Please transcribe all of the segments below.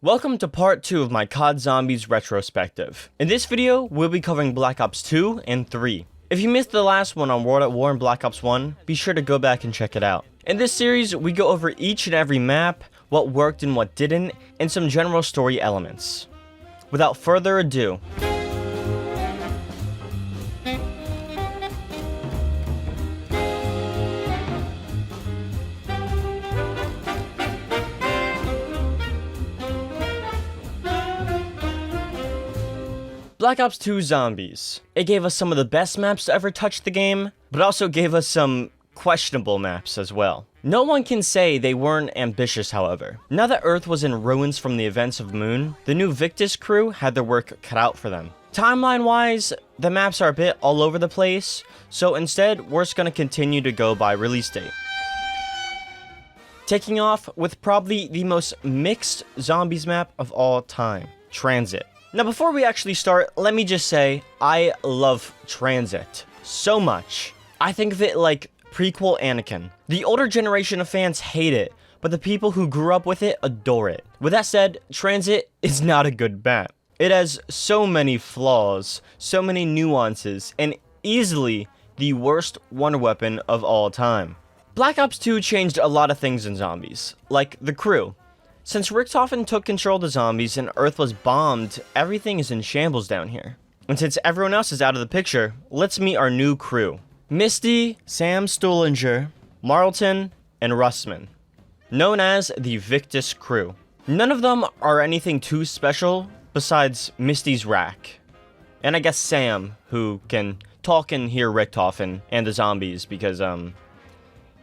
Welcome to part 2 of my COD Zombies retrospective. In this video, we'll be covering Black Ops 2 and 3. If you missed the last one on World at War and Black Ops 1, be sure to go back and check it out. In this series, we go over each and every map, what worked and what didn't, and some general story elements. Without further ado, Black Ops 2 Zombies. It gave us some of the best maps to ever touch the game, but also gave us some questionable maps as well. No one can say they weren't ambitious, however. Now that Earth was in ruins from the events of Moon, the new Victus crew had their work cut out for them. Timeline-wise, the maps are a bit all over the place, so instead, we're just gonna continue to go by release date. Taking off with probably the most mixed zombies map of all time, Tranzit. Now, before we actually start, let me just say, I love Tranzit so much. I think of it like prequel Anakin. The older generation of fans hate it, but the people who grew up with it adore it. With that said, Tranzit is not a good map. It has so many flaws, so many nuances, and easily the worst wonder weapon of all time. Black Ops 2 changed a lot of things in zombies, like the crew. Since Richtofen took control of the zombies and Earth was bombed, everything is in shambles down here. And since everyone else is out of the picture, let's meet our new crew. Misty, Sam Stullinger, Marlton, and Russman, known as the Victus crew. None of them are anything too special besides Misty's rack. And I guess Sam, who can talk and hear Richtofen and the zombies because,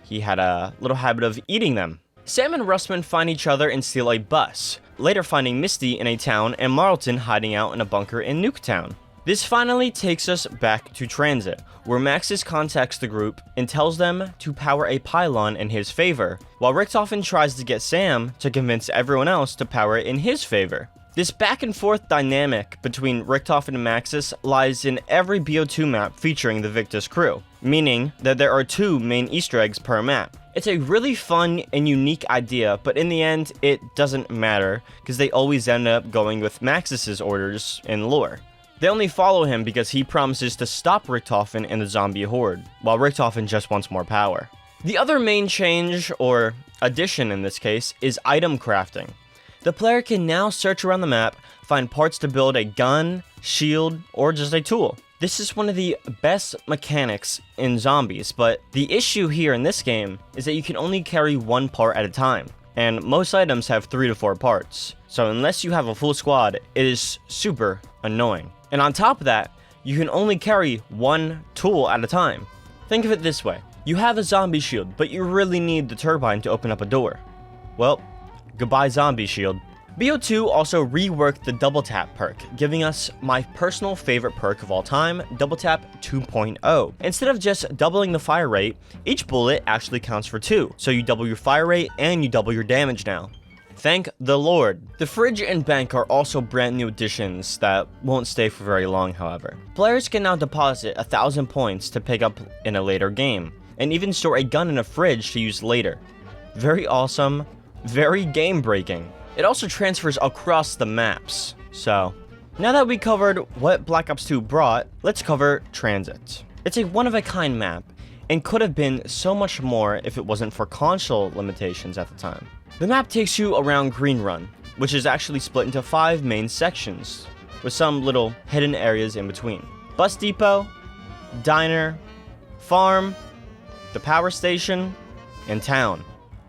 he had a little habit of eating them. Sam and Russman find each other and steal a bus, later finding Misty in a town and Marlton hiding out in a bunker in Nuketown. This finally takes us back to Tranzit, where Maxis contacts the group and tells them to power a pylon in his favor, while Richtofen tries to get Sam to convince everyone else to power it in his favor. This back and forth dynamic between Richtofen and Maxis lies in every BO2 map featuring the Victus crew, meaning that there are 2 main Easter eggs per map. It's a really fun and unique idea, but in the end, it doesn't matter, because they always end up going with Maxis' orders in lore. They only follow him because he promises to stop Richtofen and the zombie horde, while Richtofen just wants more power. The other main change, or addition in this case, is item crafting. The player can now search around the map, find parts to build a gun, shield, or just a tool. This is one of the best mechanics in zombies, but the issue here in this game is that you can only carry 1 part at a time, and most items have 3 to 4 parts. So unless you have a full squad, it is super annoying. And on top of that, you can only carry 1 tool at a time. Think of it this way. You have a zombie shield, but you really need the turbine to open up a door. Well, goodbye zombie shield. BO2 also reworked the double tap perk, giving us my personal favorite perk of all time, double tap 2.0. Instead of just doubling the fire rate, each bullet actually counts for 2, so you double your fire rate and you double your damage now. Thank the Lord. The fridge and bank are also brand new additions that won't stay for very long, however. Players can now deposit 1,000 points to pick up in a later game, and even store a gun in a fridge to use later. Very awesome, very game breaking. It also transfers across the maps. So, now that we covered what Black Ops 2 brought, let's cover Tranzit. It's a one-of-a-kind map, and could have been so much more if it wasn't for console limitations at the time. The map takes you around Green Run, which is actually split into 5 main sections, with some little hidden areas in between. Bus depot, diner, farm, the power station, and town.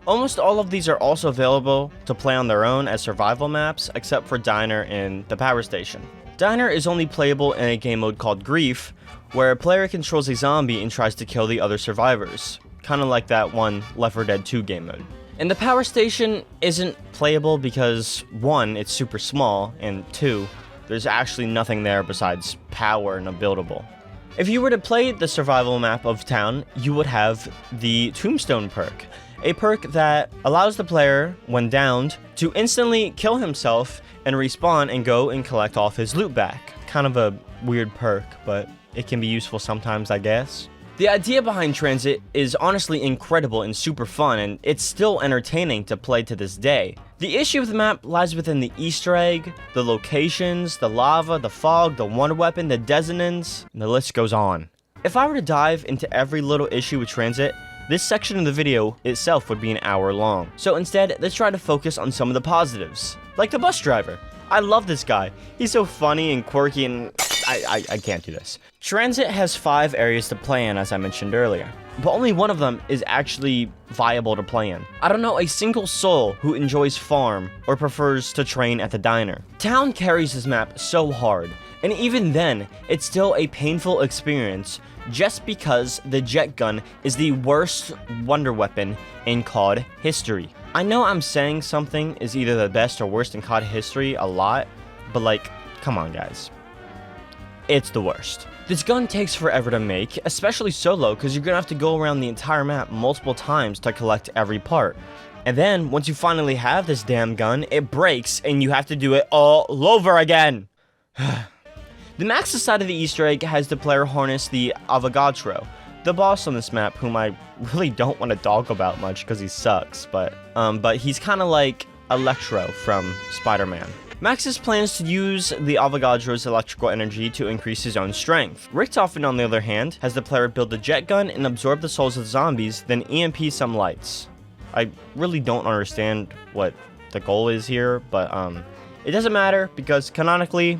Almost all of these are also available to play on their own as survival maps, except for Diner and the power station. Diner is only playable in a game mode called Grief, where a player controls a zombie and tries to kill the other survivors, kinda like that one Left 4 Dead 2 game mode. And the power station isn't playable because 1, it's super small, and 2, there's actually nothing there besides power and a buildable. If you were to play the survival map of town, you would have the Tombstone perk, a perk that allows the player, when downed, to instantly kill himself and respawn and go and collect off his loot back. Kind of a weird perk, but it can be useful sometimes, I guess. The idea behind Tranzit is honestly incredible and super fun, and it's still entertaining to play to this day. The issue of the map lies within the Easter egg, the locations, the lava, the fog, the wonder weapon, the dissonance, and the list goes on. If I were to dive into every little issue with Tranzit, this section of the video itself would be an hour long. So instead, let's try to focus on some of the positives. Like the bus driver. I love this guy. He's so funny and quirky and I can't do this. Tranzit has 5 areas to play in, as I mentioned earlier, but only one of them is actually viable to play in. I don't know a single soul who enjoys farm or prefers to train at the diner. Town carries this map so hard, and even then, it's still a painful experience just because the jet gun is the worst wonder weapon in COD history. I know I'm saying something is either the best or worst in COD history a lot, but like, come on guys. It's the worst. This gun takes forever to make, especially solo, because you're gonna have to go around the entire map multiple times to collect every part. And then, once you finally have this damn gun, it breaks and you have to do it all over again. The Max's side of the Easter egg has the player harness the Avogadro, the boss on this map, whom I really don't want to talk about much because he sucks, but he's kind of like Electro from Spider-Man. Max's plans to use the Avogadro's electrical energy to increase his own strength. Richtofen, on the other hand, has the player build a jet gun and absorb the souls of zombies, then EMP some lights. I really don't understand what the goal is here, but it doesn't matter because canonically,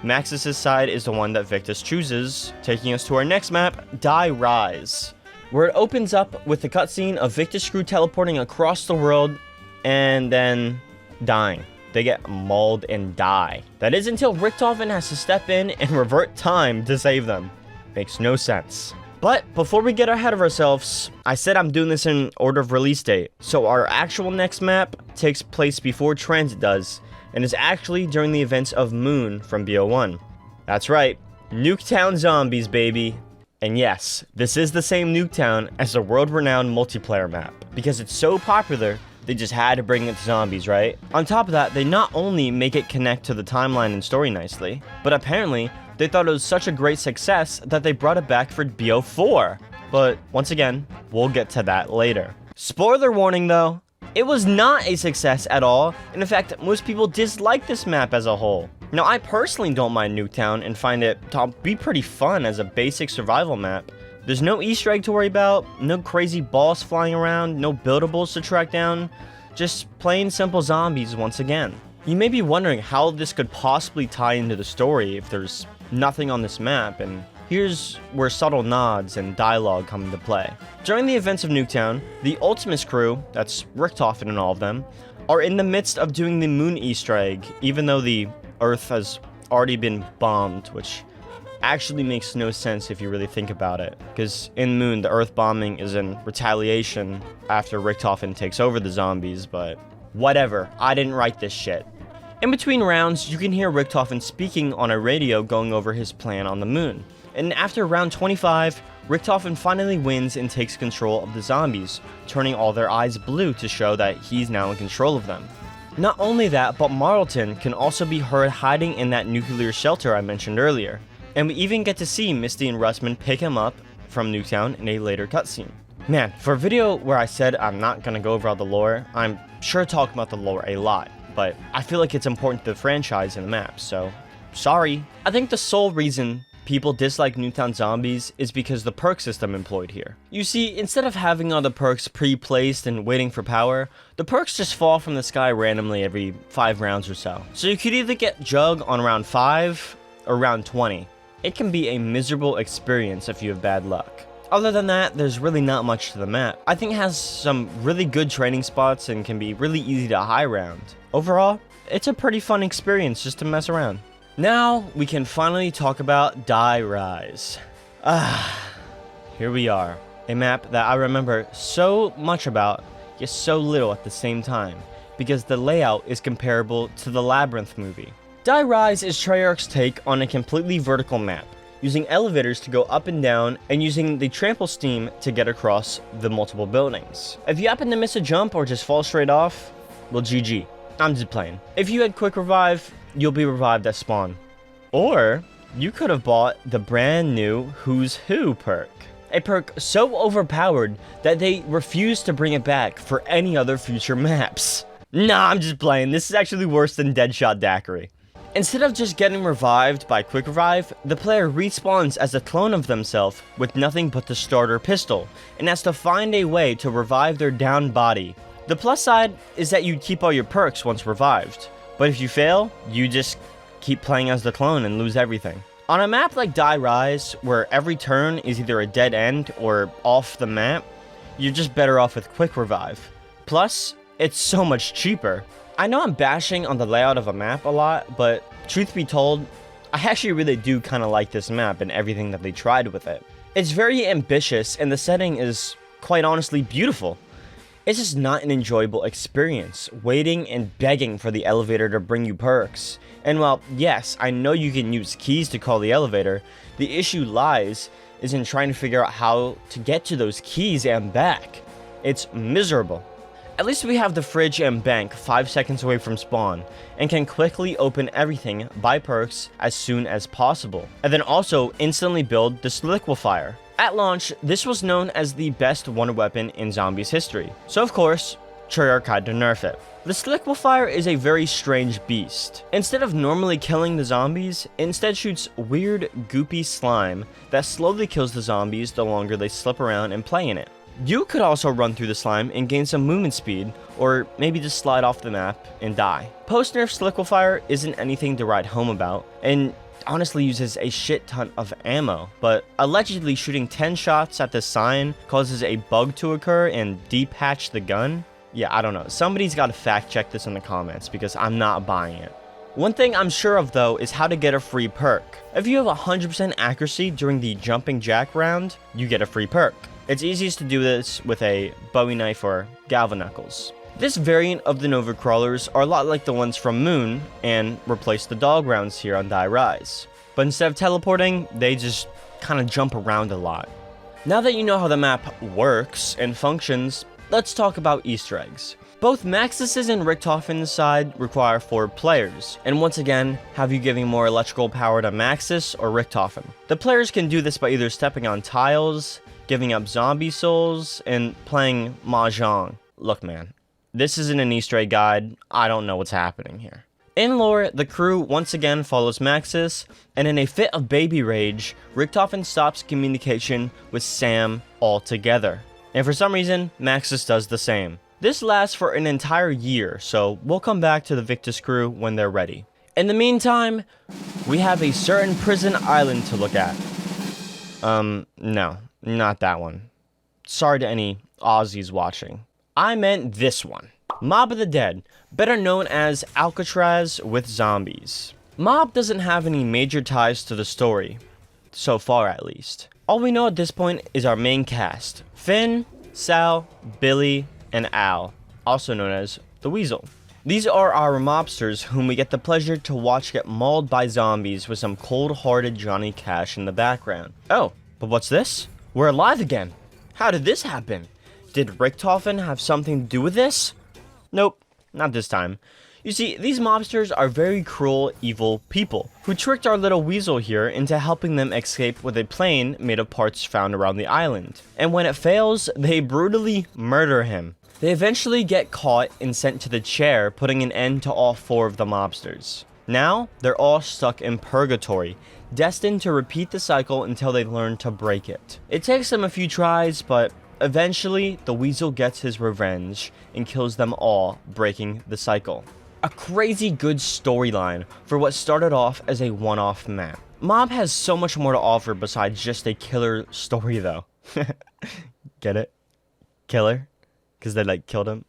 Max's side is the one that Victus chooses, taking us to our next map, Die Rise, where it opens up with the cutscene of Victus crew teleporting across the world and then dying. They get mauled and die. That is until Richtofen has to step in and revert time to save them. Makes no sense. But before we get ahead of ourselves, I said I'm doing this in order of release date. So our actual next map takes place before Tranzit does, and is actually during the events of Moon from BO1. That's right, Nuketown zombies, baby. And yes, this is the same Nuketown as the world-renowned multiplayer map. Because it's so popular, they just had to bring it to zombies, right? On top of that, they not only make it connect to the timeline and story nicely, but apparently, they thought it was such a great success that they brought it back for BO4. But once again, we'll get to that later. Spoiler warning though, it was not a success at all, and in fact, most people dislike this map as a whole. Now, I personally don't mind Nuketown and find it to be pretty fun as a basic survival map. There's no Easter egg to worry about, no crazy boss flying around, no buildables to track down, just plain simple zombies once again. You may be wondering how this could possibly tie into the story if there's nothing on this map, and here's where subtle nods and dialogue come into play. During the events of Nuketown, the Ultimus crew, that's Richtofen and all of them, are in the midst of doing the Moon Easter egg, even though the Earth has already been bombed, which actually makes no sense if you really think about it, because in Moon, the Earth bombing is in retaliation after Richtofen takes over the zombies, but whatever, I didn't write this shit. In between rounds, you can hear Richtofen speaking on a radio going over his plan on the Moon. And after round 25, Richtofen finally wins and takes control of the zombies, turning all their eyes blue to show that he's now in control of them. Not only that, but Marlton can also be heard hiding in that nuclear shelter I mentioned earlier. And we even get to see Misty and Russman pick him up from Nuketown in a later cutscene. Man, for a video where I said I'm not gonna go over all the lore, I'm sure talking about the lore a lot, but I feel like it's important to the franchise and the map, so sorry. I think the sole reason people dislike Nuketown zombies is because the perk system employed here. You see, instead of having all the perks pre-placed and waiting for power, the perks just fall from the sky randomly every 5 rounds or so. So you could either get Jug on round 5 or round 20. It can be a miserable experience if you have bad luck. Other than that, there's really not much to the map. I think it has some really good training spots and can be really easy to high round. Overall, it's a pretty fun experience just to mess around. Now, we can finally talk about Die Rise. Here we are. A map that I remember so much about, yet so little at the same time, because the layout is comparable to the Labyrinth movie. Die Rise is Treyarch's take on a completely vertical map, using elevators to go up and down, and using the trample steam to get across the multiple buildings. If you happen to miss a jump or just fall straight off, well, GG. I'm just playing. If you had quick revive, you'll be revived at spawn. Or, you could have bought the brand new Who's Who perk. A perk so overpowered that they refuse to bring it back for any other future maps. Nah, I'm just playing. This is actually worse than Deadshot Daiquiri. Instead of just getting revived by Quick Revive, the player respawns as a clone of themselves with nothing but the starter pistol, and has to find a way to revive their downed body. The plus side is that you keep all your perks once revived, but if you fail, you just keep playing as the clone and lose everything. On a map like Die Rise, where every turn is either a dead end or off the map, you're just better off with Quick Revive. Plus, it's so much cheaper. I know I'm bashing on the layout of a map a lot, but truth be told, I actually really do kind of like this map and everything that they tried with it. It's very ambitious and the setting is quite honestly beautiful. It's just not an enjoyable experience, waiting and begging for the elevator to bring you perks. And while, yes, I know you can use keys to call the elevator, the issue lies is in trying to figure out how to get to those keys and back. It's miserable. At least we have the fridge and bank 5 seconds away from spawn, and can quickly open everything by perks as soon as possible, and then also instantly build the Liquefier. At launch, this was known as the best wonder weapon in Zombies history, so of course, Treyarch had to nerf it. The Liquefier is a very strange beast. Instead of normally killing the zombies, it instead shoots weird, goopy slime that slowly kills the zombies the longer they slip around and play in it. You could also run through the slime and gain some movement speed, or maybe just slide off the map and die. Post-nerf Liquefier isn't anything to write home about, and honestly uses a shit ton of ammo, but allegedly shooting 10 shots at the sign causes a bug to occur and depatch the gun? Yeah, I don't know. Somebody's got to fact check this in the comments because I'm not buying it. One thing I'm sure of though is how to get a free perk. If you have 100% accuracy during the jumping jack round, you get a free perk. It's easiest to do this with a Bowie knife or Galvanuckles. This variant of the Nova Crawlers are a lot like the ones from Moon and replace the dog rounds here on Die Rise. But instead of teleporting, they just kind of jump around a lot. Now that you know how the map works and functions, let's talk about Easter eggs. Both Maxis's and Richtofen's side require 4 players, and once again, have you giving more electrical power to Maxis or Richtofen. The players can do this by either stepping on tiles, giving up zombie souls, and playing Mahjong. Look man, this isn't an Easter egg guide, I don't know what's happening here. In lore, the crew once again follows Maxis, and in a fit of baby rage, Richtofen stops communication with Sam altogether. And for some reason, Maxis does the same. This lasts for an entire year, so we'll come back to the Victus crew when they're ready. In the meantime, we have a certain prison island to look at. No. Not that one. Sorry to any Aussies watching. I meant this one. Mob of the Dead, better known as Alcatraz with zombies. Mob doesn't have any major ties to the story, so far at least. All we know at this point is our main cast, Finn, Sal, Billy, and Al, also known as the Weasel. These are our mobsters whom we get the pleasure to watch get mauled by zombies with some cold-hearted Johnny Cash in the background. Oh, but what's this? We're alive again. How did this happen? Did Richtofen have something to do with this? Nope, not this time. You see, these mobsters are very cruel, evil people who tricked our little weasel here into helping them escape with a plane made of parts found around the island. And when it fails, they brutally murder him. They eventually get caught and sent to the chair, putting an end to all 4 of the mobsters. Now, they're all stuck in purgatory, destined to repeat the cycle until they learn to break it. It takes them a few tries, but eventually, the Weasel gets his revenge and kills them all, breaking the cycle. A crazy good storyline for what started off as a one-off map. Mob has so much more to offer besides just a killer story though. Get it? Killer? Because they like killed him?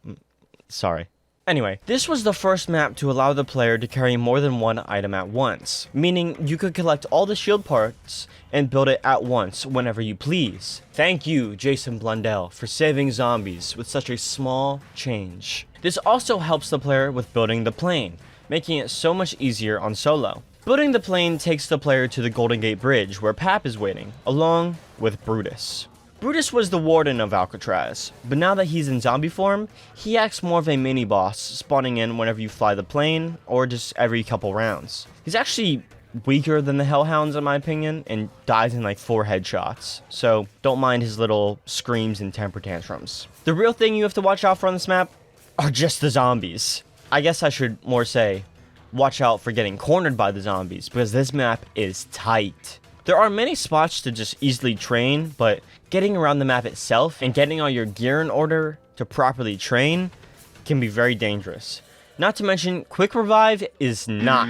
Sorry. Anyway, this was the first map to allow the player to carry more than one item at once, meaning you could collect all the shield parts and build it at once whenever you please. Thank you, Jason Blundell, for saving zombies with such a small change. This also helps the player with building the plane, making it so much easier on solo. Building the plane takes the player to the Golden Gate Bridge where Pap is waiting, along with Brutus. Brutus was the warden of Alcatraz, but now that he's in zombie form, he acts more of a mini-boss, spawning in whenever you fly the plane, or just every couple rounds. He's actually weaker than the Hellhounds in my opinion, and dies in like 4 headshots, so don't mind his little screams and temper tantrums. The real thing you have to watch out for on this map are just the zombies. I guess I should more say, watch out for getting cornered by the zombies, because this map is tight. There are many spots to just easily train, but getting around the map itself and getting all your gear in order to properly train can be very dangerous. Not to mention, quick revive is not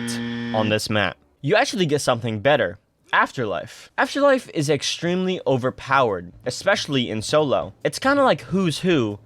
on this map. You actually get something better. Afterlife. Afterlife is extremely overpowered, especially in solo. It's kind of like Who's Who,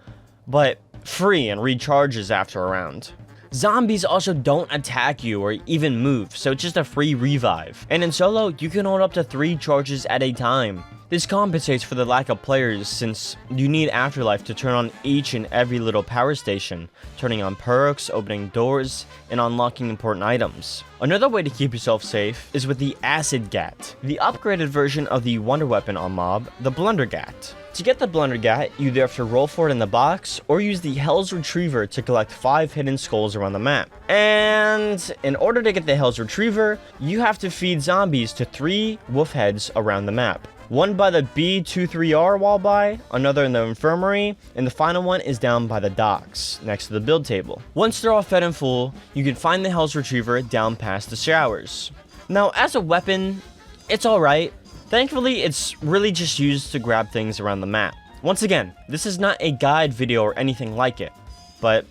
but free and recharges after a round. Zombies also don't attack you or even move, so it's just a free revive. And in solo, you can hold up to 3 charges at a time. This compensates for the lack of players, since you need Afterlife to turn on each and every little power station, turning on perks, opening doors, and unlocking important items. Another way to keep yourself safe is with the Acid Gat, the upgraded version of the wonder weapon on mob, the Blunder Gat. To get the Blunder Gat, you either have to roll for it in the box, or use the Hell's Retriever to collect 5 hidden skulls around the map. And in order to get the Hell's Retriever, you have to feed zombies to 3 wolf heads around the map. One by the B23R wall by, another in the infirmary, and the final one is down by the docks, next to the build table. Once they're all fed and full, you can find the Hell's Retriever down past the showers. Now, as a weapon, it's alright. Thankfully, it's really just used to grab things around the map. Once again, this is not a guide video or anything like it, but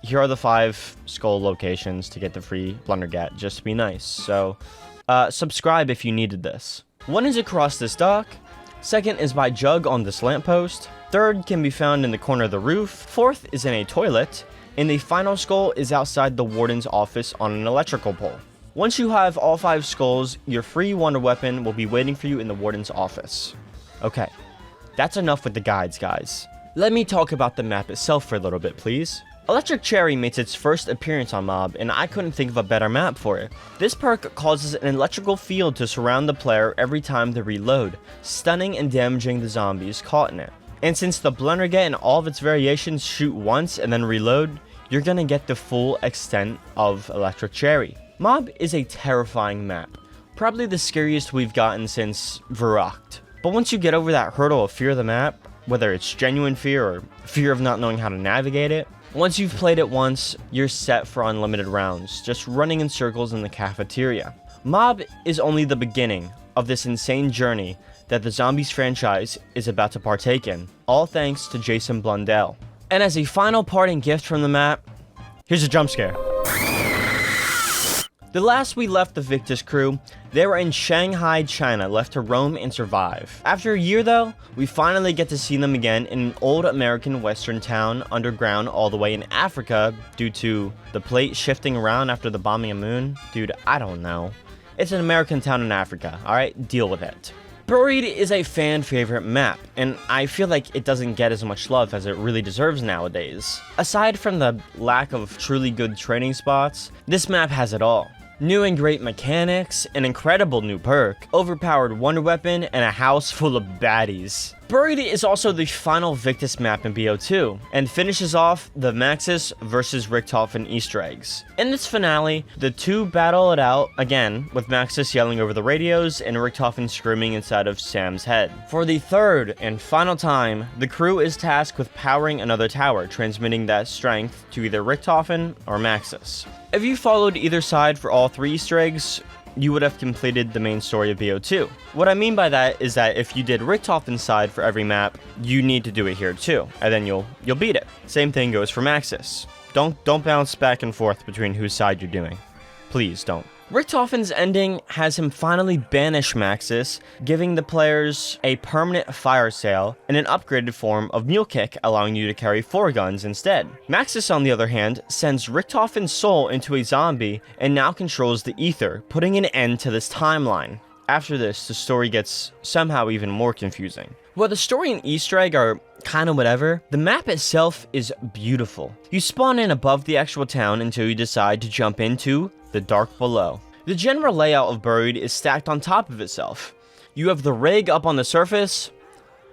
here are the 5 skull locations to get the free Blundergat, just to be nice. So, subscribe if you needed this. 1 is across this dock, 2nd is by Jug on this lamppost, 3rd can be found in the corner of the roof, 4th is in a toilet, and the final skull is outside the warden's office on an electrical pole. Once you have all 5 skulls, your free wonder weapon will be waiting for you in the warden's office. Okay, that's enough with the guides, guys. Let me talk about the map itself for a little bit, please. Electric Cherry makes its first appearance on mob, and I couldn't think of a better map for it. This perk causes an electrical field to surround the player every time they reload, stunning and damaging the zombies caught in it. And since the Blundergat and all of its variations shoot once and then reload, you're gonna get the full extent of Electric Cherry. Mob is a terrifying map, probably the scariest we've gotten since Verrückt. But once you get over that hurdle of fear of the map, whether it's genuine fear or fear of not knowing how to navigate it, once you've played it once, you're set for unlimited rounds, just running in circles in the cafeteria. Mob is only the beginning of this insane journey that the Zombies franchise is about to partake in, all thanks to Jason Blundell. And as a final parting gift from the map, here's a jump scare. The last we left the Victus crew, they were in Shanghai, China, left to roam and survive. After a year though, we finally get to see them again in an old American western town underground all the way in Africa due to the plate shifting around after the bombing of Moon. Dude, I don't know. It's an American town in Africa, alright? Deal with it. Buried is a fan favorite map, and I feel like it doesn't get as much love as it really deserves nowadays. Aside from the lack of truly good training spots, this map has it all. New and great mechanics, an incredible new perk, overpowered wonder weapon, and a house full of baddies. Buried is also the final Victus map in BO2, and finishes off the Maxis vs Richtofen Easter eggs. In this finale, the 2 battle it out, again, with Maxis yelling over the radios and Richtofen screaming inside of Sam's head. For the 3rd and final time, the crew is tasked with powering another tower, transmitting that strength to either Richtofen or Maxis. If you followed either side for all 3 Easter eggs, you would have completed the main story of BO2. What I mean by that is that if you did Richtofen's side for every map, you need to do it here too, and then you'll beat it. Same thing goes for Maxis. Don't bounce back and forth between whose side you're doing. Please don't. Richtofen's ending has him finally banish Maxis, giving the players a permanent fire sale and an upgraded form of Mule Kick, allowing you to carry 4 guns instead. Maxis, on the other hand, sends Richtofen's soul into a zombie and now controls the ether, putting an end to this timeline. After this, the story gets somehow even more confusing. While the story and Easter egg are kinda whatever, the map itself is beautiful. You spawn in above the actual town until you decide to jump into the dark below. The general layout of Buried is stacked on top of itself. You have the rig up on the surface,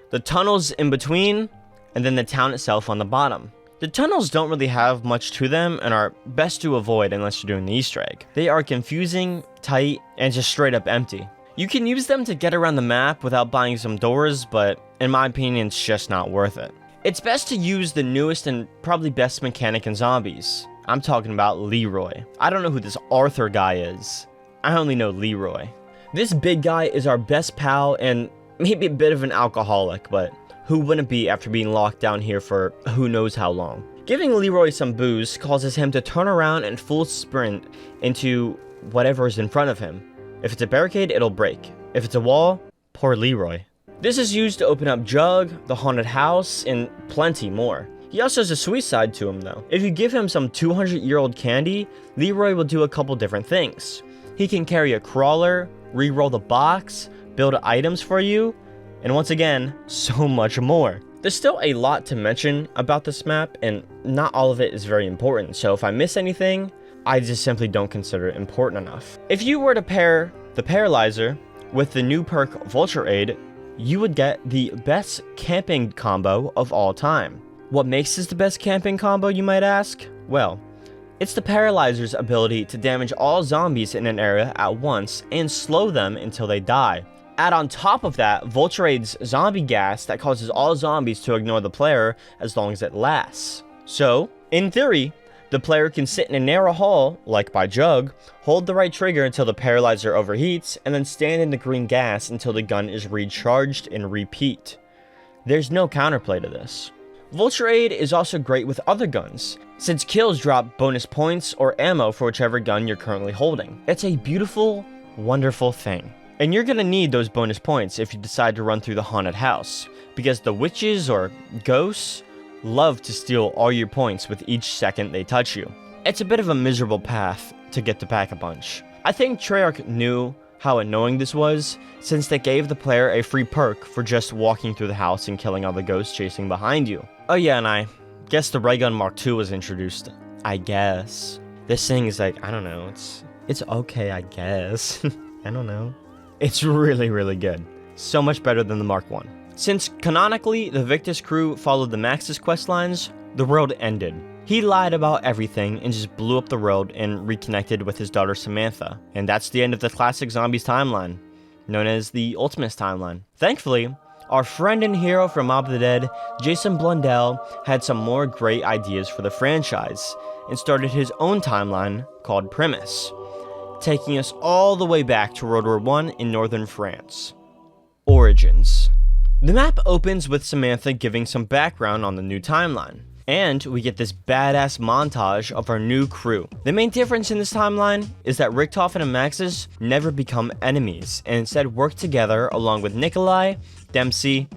the tunnels in between, and then the town itself on the bottom. The tunnels don't really have much to them and are best to avoid unless you're doing the Easter egg. They are confusing, tight, and just straight up empty. You can use them to get around the map without buying some doors, but in my opinion, it's just not worth it. It's best to use the newest and probably best mechanic in zombies. I'm talking about Leroy. I don't know who this Arthur guy is. I only know Leroy. This big guy is our best pal and maybe a bit of an alcoholic, but who wouldn't be after being locked down here for who knows how long? Giving Leroy some booze causes him to turn around and full sprint into whatever is in front of him. If it's a barricade, it'll break. If it's a wall, poor Leroy. This is used to open up Jug, the haunted house, and plenty more. He also has a sweet side to him though. If you give him some 200-year-old candy, Leroy will do a couple different things. He can carry a crawler, re-roll the box, build items for you, and once again, so much more. There's still a lot to mention about this map, and not all of it is very important, so if I miss anything, I just simply don't consider it important enough. If you were to pair the Paralyzer with the new perk Vulture Aid, you would get the best camping combo of all time. What makes this the best camping combo, you might ask? Well, it's the Paralyzer's ability to damage all zombies in an area at once and slow them until they die. Add on top of that, Vulture Aid's zombie gas that causes all zombies to ignore the player as long as it lasts. So, in theory, the player can sit in a narrow hall, like by Jug, hold the right trigger until the Paralyzer overheats, and then stand in the green gas until the gun is recharged and repeat. There's no counterplay to this. Vulture Aid is also great with other guns, since kills drop bonus points or ammo for whichever gun you're currently holding. It's a beautiful, wonderful thing. And you're gonna need those bonus points if you decide to run through the haunted house, because the witches or ghosts love to steal all your points with each second they touch you. It's a bit of a miserable path to get to Pack-a-Punch. I think Treyarch knew how annoying this was, since they gave the player a free perk for just walking through the house and killing all the ghosts chasing behind you. Oh yeah, and I guess the Ray Gun Mark II was introduced. I guess. This thing is like, I don't know, it's okay, I guess. I don't know. It's really, really good. So much better than the Mark I. Since canonically, the Victus crew followed the Maxis questlines, the world ended. He lied about everything and just blew up the world and reconnected with his daughter Samantha. And that's the end of the classic Zombies timeline, known as the Ultimates timeline. Thankfully, our friend and hero from Mob of the Dead, Jason Blundell, had some more great ideas for the franchise and started his own timeline called Premise, taking us all the way back to World War I in northern France. Origins. The map opens with Samantha giving some background on the new timeline, and we get this badass montage of our new crew. The main difference in this timeline is that Richtofen and Maxis never become enemies, and instead work together along with Nikolai, Dempsey,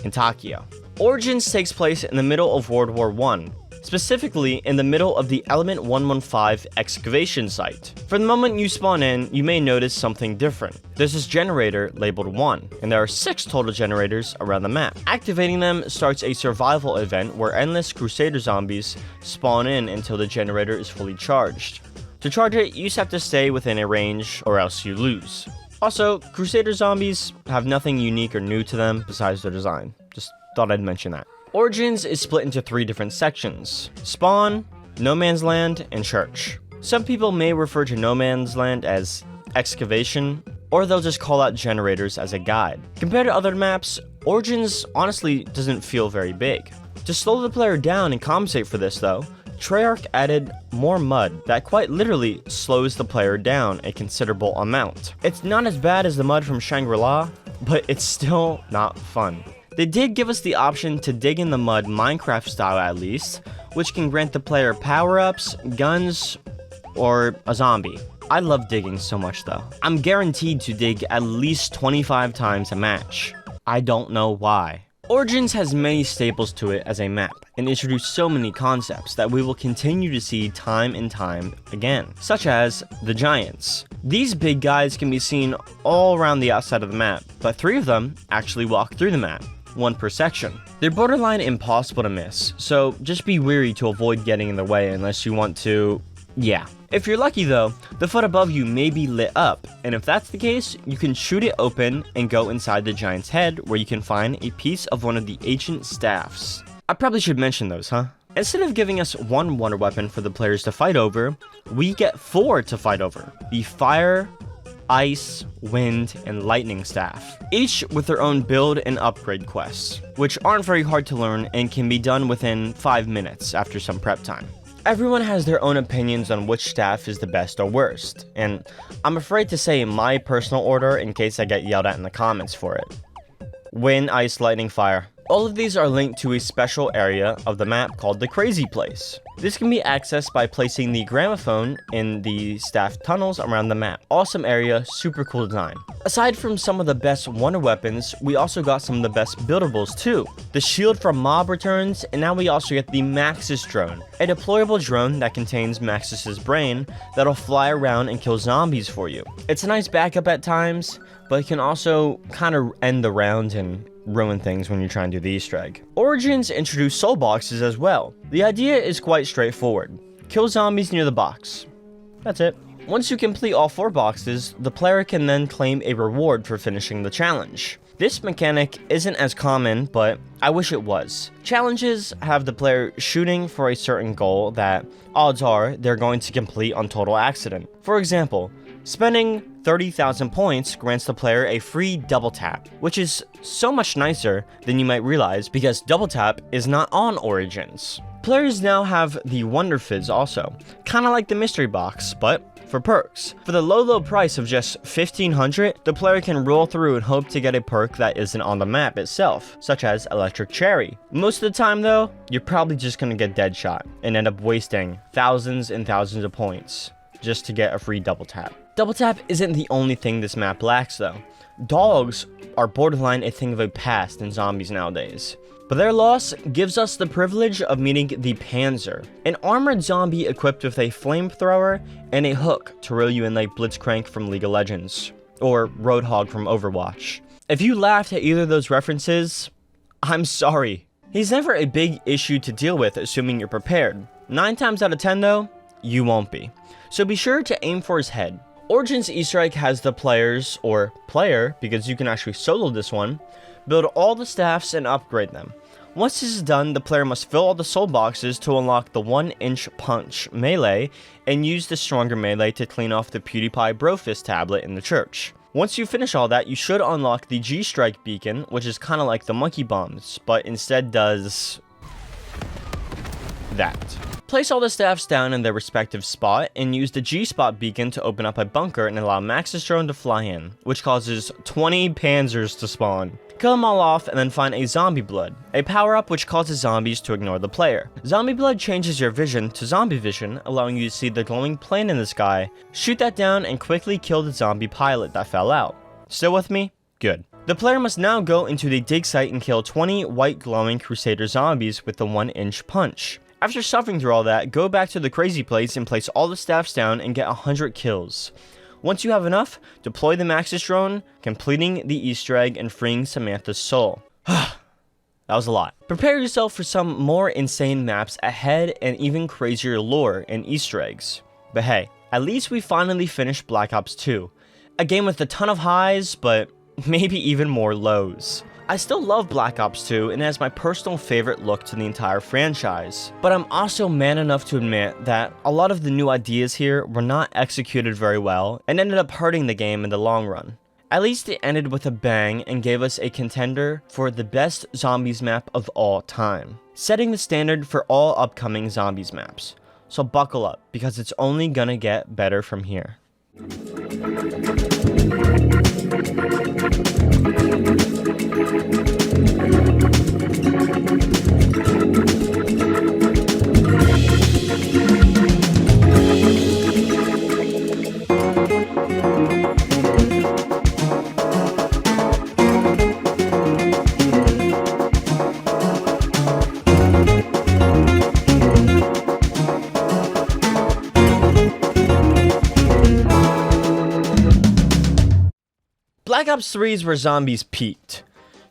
and Takio. Origins takes place in the middle of World War I, specifically in the middle of the Element 115 excavation site. From the moment you spawn in, you may notice something different. There's this generator labeled 1, and there are 6 total generators around the map. Activating them starts a survival event where endless Crusader zombies spawn in until the generator is fully charged. To charge it, you just have to stay within a range or else you lose. Also, Crusader zombies have nothing unique or new to them besides their design. Just thought I'd mention that. Origins is split into 3 different sections: Spawn, No Man's Land, and Church. Some people may refer to No Man's Land as Excavation, or they'll just call out generators as a guide. Compared to other maps, Origins honestly doesn't feel very big. To slow the player down and compensate for this though, Treyarch added more mud that quite literally slows the player down a considerable amount. It's not as bad as the mud from Shangri-La, but it's still not fun. They did give us the option to dig in the mud Minecraft style at least, which can grant the player power-ups, guns, or a zombie. I love digging so much though. I'm guaranteed to dig at least 25 times a match. I don't know why. Origins has many staples to it as a map, and introduced so many concepts that we will continue to see time and time again, such as the Giants. These big guys can be seen all around the outside of the map, but 3 of them actually walk through the map, 1 per section. They're borderline impossible to miss, so just be wary to avoid getting in the way unless you want to, yeah. If you're lucky though, the foot above you may be lit up, and if that's the case, you can shoot it open and go inside the giant's head where you can find a piece of one of the ancient staffs. I probably should mention those, huh? Instead of giving us 1 wonder weapon for the players to fight over, we get 4 to fight over. The Fire, Ice, Wind, and Lightning Staff, each with their own build and upgrade quests, which aren't very hard to learn and can be done within 5 minutes after some prep time. Everyone has their own opinions on which staff is the best or worst, and I'm afraid to say my personal order in case I get yelled at in the comments for it. Wind, Ice, Lightning, Fire. All of these are linked to a special area of the map called the Crazy Place. This can be accessed by placing the gramophone in the staff tunnels around the map. Awesome area, super cool design. Aside from some of the best wonder weapons, we also got some of the best buildables too. The shield from Mob returns, and now we also get the Maxis drone, a deployable drone that contains Maxis's brain that'll fly around and kill zombies for you. It's a nice backup at times, but it can also kind of end the round and ruin things when you're trying to do the Easter egg. Origins introduce soul boxes as well. The idea is quite straightforward. Kill zombies near the box. That's it. Once you complete all 4 boxes, the player can then claim a reward for finishing the challenge. This mechanic isn't as common, but I wish it was. Challenges have the player shooting for a certain goal that odds are they're going to complete on total accident. For example, spending 30,000 points grants the player a free double tap, which is so much nicer than you might realize because double tap is not on Origins. Players now have the Wonder Fizz also, kinda like the mystery box, but for perks. For the low price of just 1,500, the player can roll through and hope to get a perk that isn't on the map itself, such as Electric Cherry. Most of the time though, you're probably just gonna get Deadshot and end up wasting thousands and thousands of points just to get a free double tap. Double tap isn't the only thing this map lacks though. Dogs are borderline a thing of a past in zombies nowadays. But their loss gives us the privilege of meeting the Panzer, an armored zombie equipped with a flamethrower and a hook to reel you in like Blitzcrank from League of Legends, or Roadhog from Overwatch. If you laughed at either of those references, I'm sorry. He's never a big issue to deal with assuming you're prepared. 9 times out of 10 though, you won't be. So be sure to aim for his head. Origins Easter egg has the players, or player, because you can actually solo this one, build all the staffs and upgrade them. Once this is done, the player must fill all the soul boxes to unlock the 1-inch punch melee, and use the stronger melee to clean off the PewDiePie Brofist tablet in the church. Once you finish all that, you should unlock the G-Strike beacon, which is kinda like the monkey bombs, but instead does that. Place all the staffs down in their respective spot, and use the G-Spot beacon to open up a bunker and allow Maxis drone to fly in, which causes 20 Panzers to spawn. Kill them all off and then find a Zombie Blood, a power-up which causes zombies to ignore the player. Zombie Blood changes your vision to zombie vision, allowing you to see the glowing plane in the sky. Shoot that down and quickly kill the zombie pilot that fell out. Still with me? Good. The player must now go into the dig site and kill 20 white glowing Crusader zombies with the 1-inch punch. After suffering through all that, go back to the Crazy Place and place all the staffs down and get 100 kills. Once you have enough, deploy the Maxis drone, completing the Easter egg and freeing Samantha's soul. That was a lot. Prepare yourself for some more insane maps ahead and even crazier lore and Easter eggs. But hey, at least we finally finished Black Ops 2. A game with a ton of highs, but maybe even more lows. I still love Black Ops 2 and it has my personal favorite look to the entire franchise, but I'm also man enough to admit that a lot of the new ideas here were not executed very well and ended up hurting the game in the long run. At least it ended with a bang and gave us a contender for the best zombies map of all time, setting the standard for all upcoming zombies maps. So buckle up, because it's only gonna get better from here. Black Ops 3 is where zombies peaked.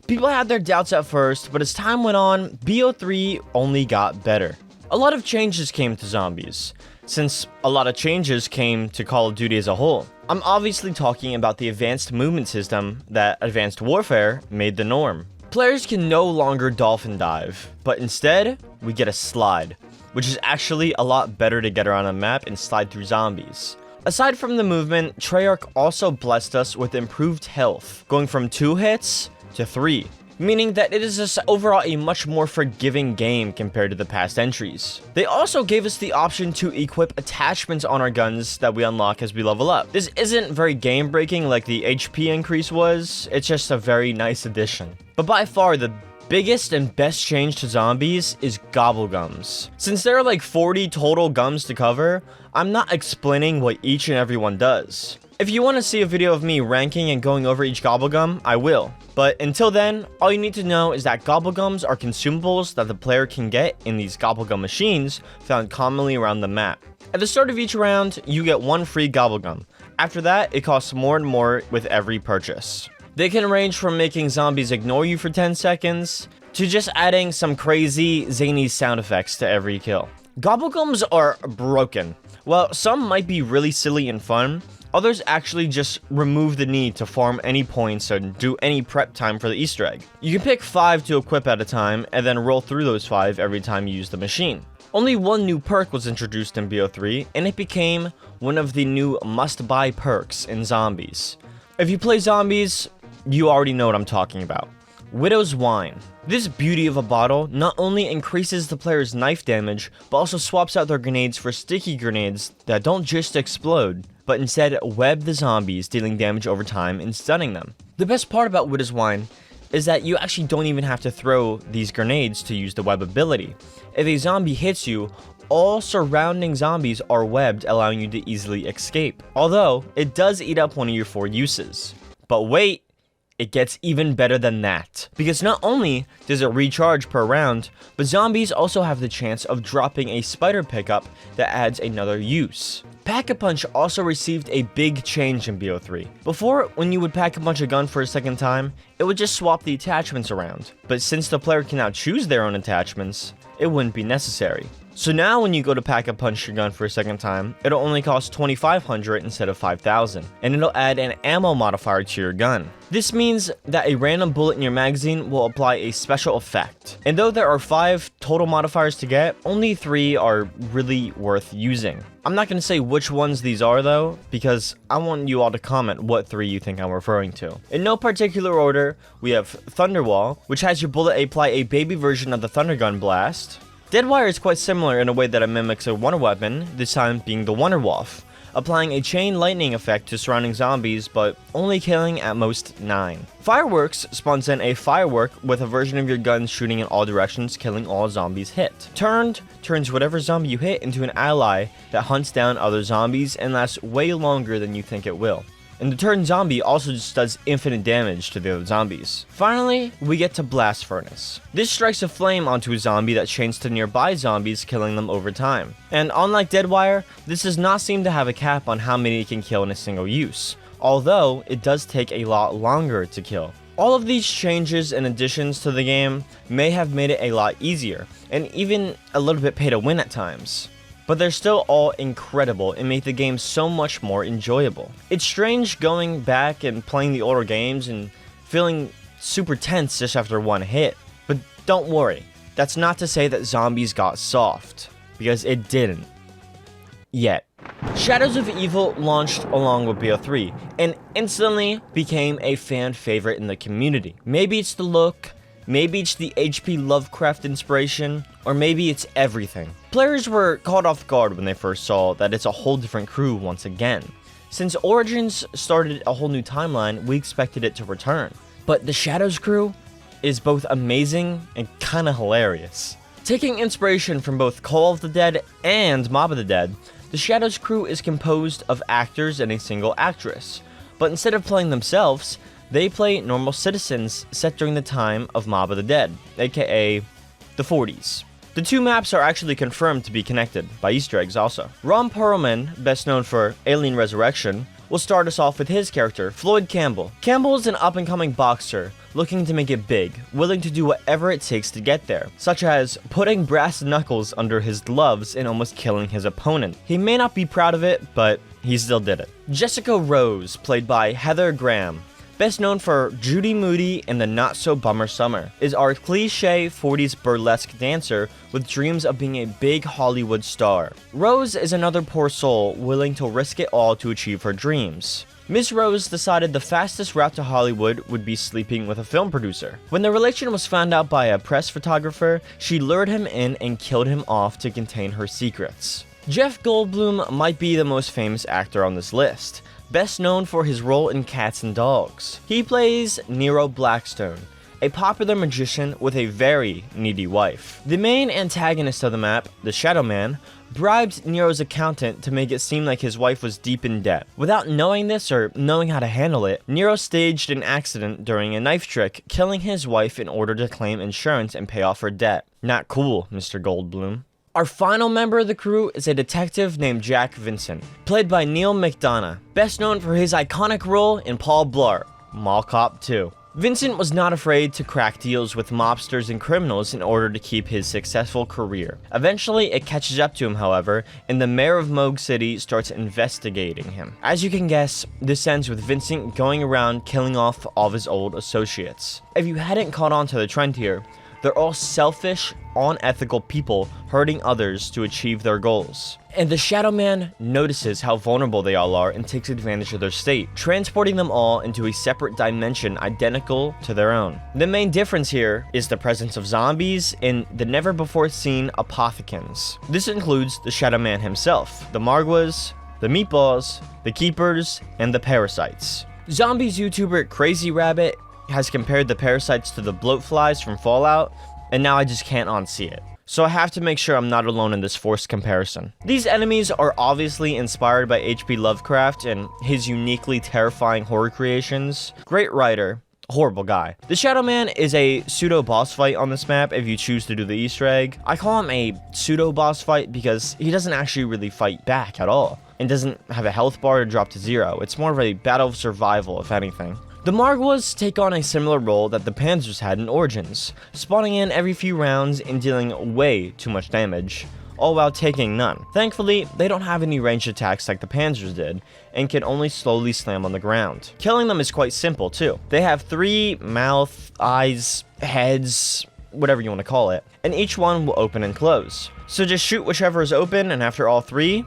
People had their doubts at first, but as time went on, BO3 only got better. A lot of changes came to zombies, since a lot of changes came to Call of Duty as a whole. I'm obviously talking about the advanced movement system that Advanced Warfare made the norm. Players can no longer dolphin dive, but instead, we get a slide, which is actually a lot better to get around a map and slide through zombies. Aside from the movement, Treyarch also blessed us with improved health, going from 2 hits to 3. Meaning that it is just overall a much more forgiving game compared to the past entries. They also gave us the option to equip attachments on our guns that we unlock as we level up. This isn't very game breaking like the HP increase was, it's just a very nice addition. But by far the biggest and best change to zombies is gobblegums. Since there are like 40 total gums to cover, I'm not explaining what each and every one does. If you want to see a video of me ranking and going over each gobblegum, I will. But until then, all you need to know is that gobblegums are consumables that the player can get in these gobblegum machines found commonly around the map. At the start of each round, you get 1 free gobblegum. After that, it costs more and more with every purchase. They can range from making zombies ignore you for 10 seconds, to just adding some crazy, zany sound effects to every kill. Gobblegums are broken. While some might be really silly and fun, others actually just remove the need to farm any points and do any prep time for the Easter egg. You can pick 5 to equip at a time, and then roll through those 5 every time you use the machine. Only one new perk was introduced in BO3, and it became one of the new must-buy perks in zombies. If you play zombies, you already know what I'm talking about. Widow's Wine. This beauty of a bottle not only increases the player's knife damage, but also swaps out their grenades for sticky grenades that don't just explode, but instead web the zombies, dealing damage over time and stunning them. The best part about Widow's Wine is that you actually don't even have to throw these grenades to use the web ability. If a zombie hits you, all surrounding zombies are webbed, allowing you to easily escape. Although, it does eat up one of your 4 uses. But wait! It gets even better than that, because not only does it recharge per round, but zombies also have the chance of dropping a spider pickup that adds another use. Pack-a-Punch also received a big change in BO3. Before, when you would Pack-a-Punch a gun for a second time, it would just swap the attachments around, but since the player can now choose their own attachments, it wouldn't be necessary. So now when you go to Pack-a-Punch your gun for a second time, it'll only cost 2,500 instead of 5,000, and it'll add an ammo modifier to your gun. This means that a random bullet in your magazine will apply a special effect. And though there are 5 total modifiers to get, only 3 are really worth using. I'm not going to say which ones these are though, because I want you all to comment what 3 you think I'm referring to. In no particular order, we have Thunderwall, which has your bullet apply a baby version of the Thundergun Blast. Deadwire is quite similar in a way that it mimics a wonder weapon, this time being the Wonderwaff, applying a chain lightning effect to surrounding zombies, but only killing at most 9. Fireworks spawns in a firework with a version of your gun shooting in all directions, killing all zombies hit. Turned turns whatever zombie you hit into an ally that hunts down other zombies and lasts way longer than you think it will. And the turned zombie also just does infinite damage to the other zombies. Finally, we get to Blast Furnace. This strikes a flame onto a zombie that chains to nearby zombies, killing them over time. And unlike Deadwire, this does not seem to have a cap on how many it can kill in a single use, although it does take a lot longer to kill. All of these changes and additions to the game may have made it a lot easier, and even a little bit pay to win at times. But they're still all incredible and make the game so much more enjoyable. It's strange going back and playing the older games and feeling super tense just after one hit. But don't worry, that's not to say that zombies got soft, because it didn't. Yet. Shadows of Evil launched along with BO3 and instantly became a fan favorite in the community. Maybe it's the look, maybe it's the HP Lovecraft inspiration, or maybe it's everything. Players were caught off guard when they first saw that it's a whole different crew once again. Since Origins started a whole new timeline, we expected it to return. But the Shadows crew is both amazing and kinda hilarious. Taking inspiration from both Call of the Dead and Mob of the Dead, the Shadows crew is composed of actors and a single actress. But instead of playing themselves, they play normal citizens set during the time of Mob of the Dead, aka the 40s. The 2 maps are actually confirmed to be connected by Easter eggs also. Ron Perlman, best known for Alien Resurrection, will start us off with his character, Floyd Campbell. Campbell is an up-and-coming boxer, looking to make it big, willing to do whatever it takes to get there, such as putting brass knuckles under his gloves and almost killing his opponent. He may not be proud of it, but he still did it. Jessica Rose, played by Heather Graham, best known for Judy Moody in the Not So Bummer Summer, is our cliche 40s burlesque dancer with dreams of being a big Hollywood star. Rose is another poor soul willing to risk it all to achieve her dreams. Ms. Rose decided the fastest route to Hollywood would be sleeping with a film producer. When the relation was found out by a press photographer, she lured him in and killed him off to contain her secrets. Jeff Goldblum might be the most famous actor on this list, best known for his role in Cats and Dogs. He plays Nero Blackstone, a popular magician with a very needy wife. The main antagonist of the map, the Shadow Man, bribed Nero's accountant to make it seem like his wife was deep in debt. Without knowing this or knowing how to handle it, Nero staged an accident during a knife trick, killing his wife in order to claim insurance and pay off her debt. Not cool, Mr. Goldblum. Our final member of the crew is a detective named Jack Vincent, played by Neil McDonough, best known for his iconic role in Paul Blart, Mall Cop 2. Vincent was not afraid to crack deals with mobsters and criminals in order to keep his successful career. Eventually, it catches up to him, however, and the mayor of Moog City starts investigating him. As you can guess, this ends with Vincent going around killing off all of his old associates. If you hadn't caught on to the trend here, they're all selfish, unethical people hurting others to achieve their goals. And the Shadow Man notices how vulnerable they all are and takes advantage of their state, transporting them all into a separate dimension identical to their own. The main difference here is the presence of zombies and the never-before-seen apothecans. This includes the Shadow Man himself, the Margwas, the Meatballs, the Keepers, and the Parasites. Zombies YouTuber Crazy Rabbit has compared the parasites to the bloatflies from Fallout, and now I just can't unsee it. So I have to make sure I'm not alone in this forced comparison. These enemies are obviously inspired by H.P. Lovecraft and his uniquely terrifying horror creations. Great writer, horrible guy. The Shadow Man is a pseudo boss fight on this map if you choose to do the Easter egg. I call him a pseudo boss fight because he doesn't actually really fight back at all, and doesn't have a health bar to drop to 0. It's more of a battle of survival, if anything. The Margwas take on a similar role that the Panzers had in Origins, spawning in every few rounds and dealing way too much damage, all while taking none. Thankfully, they don't have any ranged attacks like the Panzers did, and can only slowly slam on the ground. Killing them is quite simple too. They have 3 mouth, eyes, heads, whatever you want to call it, and each one will open and close. So just shoot whichever is open, and after all 3,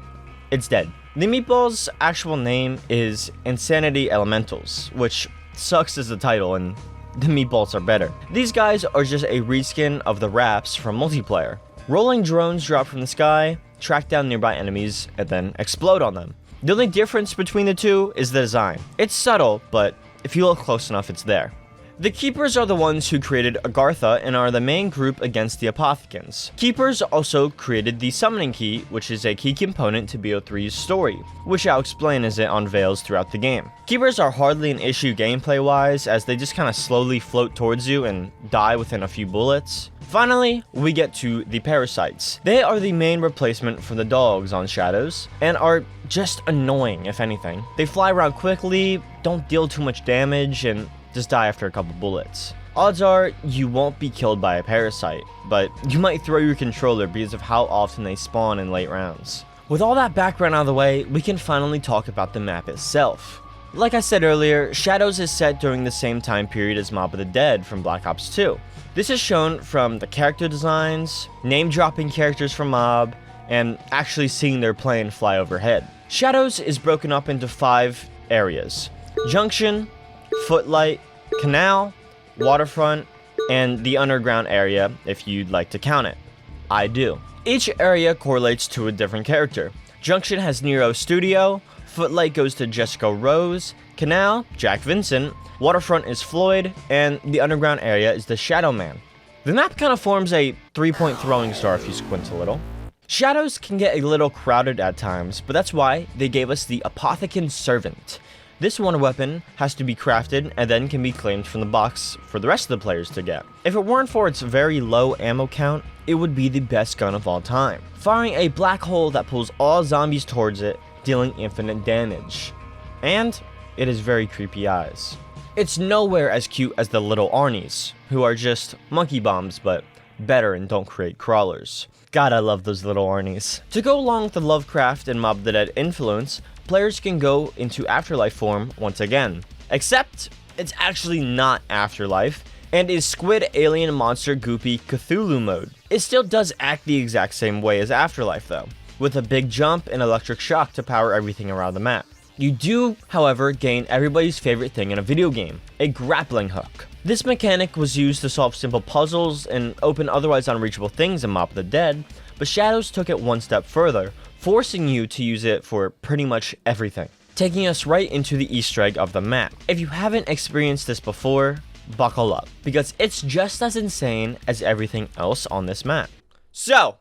it's dead. The Meatballs' actual name is Insanity Elementals, which sucks as the title, and the Meatballs are better. These guys are just a reskin of the Raps from multiplayer. Rolling drones drop from the sky, track down nearby enemies, and then explode on them. The only difference between the two is the design. It's subtle, but if you look close enough, it's there. The Keepers are the ones who created Agartha and are the main group against the Apothecans. Keepers also created the Summoning Key, which is a key component to BO3's story, which I'll explain as it unveils throughout the game. Keepers are hardly an issue gameplay-wise, as they just kind of slowly float towards you and die within a few bullets. Finally, we get to the Parasites. They are the main replacement for the dogs on Shadows, and are just annoying, if anything. They fly around quickly, don't deal too much damage, and just die after a couple bullets. Odds are you won't be killed by a parasite, but you might throw your controller because of how often they spawn in late rounds. With all that background out of the way, we can finally talk about the map itself. Like I said earlier, Shadows is set during the same time period as Mob of the Dead from Black Ops 2. This is shown from the character designs, name-dropping characters from Mob, and actually seeing their plane fly overhead. Shadows is broken up into 5 areas: Junction, Footlight, Canal, Waterfront, and the underground area if you'd like to count it. I do. Each area correlates to a different character. Junction has Nero Studio, Footlight goes to Jessica Rose, Canal, Jack Vincent, Waterfront is Floyd, and the underground area is the Shadow Man. The map kind of forms a 3-point throwing star if you squint a little. Shadows can get a little crowded at times, but that's why they gave us the Apothecan Servant. This one weapon has to be crafted and then can be claimed from the box for the rest of the players to get. If it weren't for its very low ammo count, it would be the best gun of all time, firing a black hole that pulls all zombies towards it, dealing infinite damage. And it has very creepy eyes. It's nowhere as cute as the little Arnies, who are just monkey bombs but better and don't create crawlers. God, I love those little Arnies. To go along with the Lovecraft and Mob of the Dead influence, players can go into Afterlife form once again. Except, it's actually not Afterlife, and is Squid Alien Monster Goopy Cthulhu mode. It still does act the exact same way as Afterlife though, with a big jump and electric shock to power everything around the map. You do, however, gain everybody's favorite thing in a video game, a grappling hook. This mechanic was used to solve simple puzzles and open otherwise unreachable things in Mob of the Dead, but Shadows took it one step further, forcing you to use it for pretty much everything, taking us right into the Easter egg of the map. If you haven't experienced this before, buckle up, because it's just as insane as everything else on this map. So,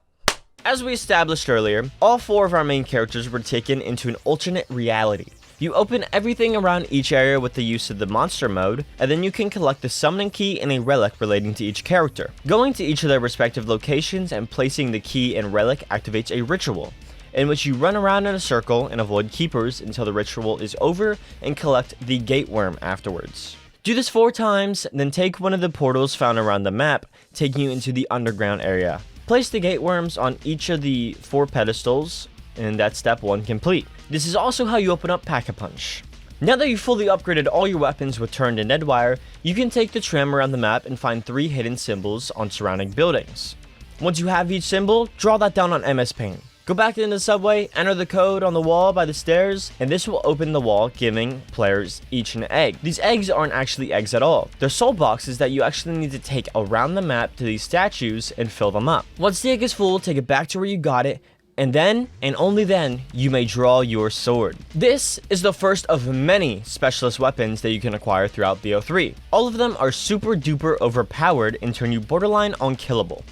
as we established earlier, all 4 of our main characters were taken into an alternate reality. You open everything around each area with the use of the monster mode, and then you can collect the summoning key and a relic relating to each character. Going to each of their respective locations and placing the key and relic activates a ritual, in which you run around in a circle and avoid keepers until the ritual is over and collect the gate worm afterwards. Do this 4 times, then take one of the portals found around the map, taking you into the underground area. Place the gate worms on each of the 4 pedestals, and that's step 1 complete. This is also how you open up Pack-a-Punch. Now that you've fully upgraded all your weapons with turned and dead wire, you can take the tram around the map and find 3 hidden symbols on surrounding buildings. Once you have each symbol, draw that down on MS Paint. Go back into the subway, enter the code on the wall by the stairs, and this will open the wall, giving players each an egg. These eggs aren't actually eggs at all. They're soul boxes that you actually need to take around the map to these statues and fill them up. Once the egg is full, take it back to where you got it, and then, and only then, you may draw your sword. This is the first of many specialist weapons that you can acquire throughout BO3. All of them are super duper overpowered and turn you borderline unkillable.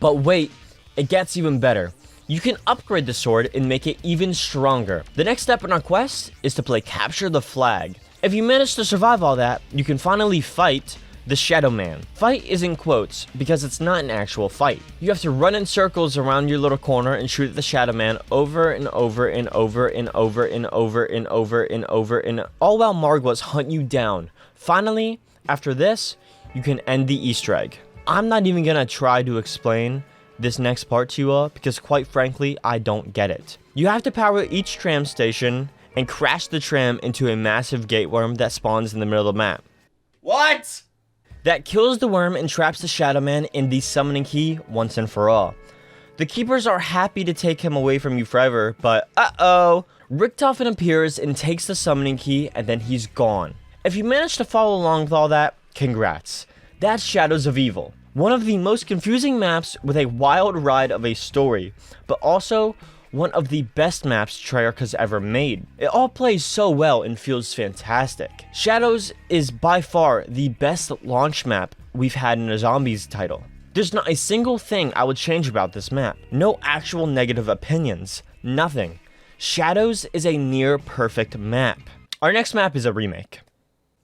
But wait, it gets even better. You can upgrade the sword and make it even stronger. The next step in our quest is to play Capture the Flag. If you manage to survive all that, you can finally fight the Shadow Man. Fight is in quotes because it's not an actual fight. You have to run in circles around your little corner and shoot at the Shadow Man over and over and over and over and over and over and over and all while Margwas hunt you down. Finally, after this, you can end the Easter egg. I'm not even gonna try to explain this next part to you all because quite frankly, I don't get it. You have to power each tram station and crash the tram into a massive gate worm that spawns in the middle of the map. What? That kills the worm and traps the Shadow Man in the summoning key once and for all. The keepers are happy to take him away from you forever, but Richtofen appears and takes the summoning key and then he's gone. If you manage to follow along with all that, congrats. That's Shadows of Evil. One of the most confusing maps with a wild ride of a story, but also one of the best maps Treyarch has ever made. It all plays so well and feels fantastic. Shadows is by far the best launch map we've had in a zombies title. There's not a single thing I would change about this map. No actual negative opinions. Nothing. Shadows is a near perfect map. Our next map is a remake.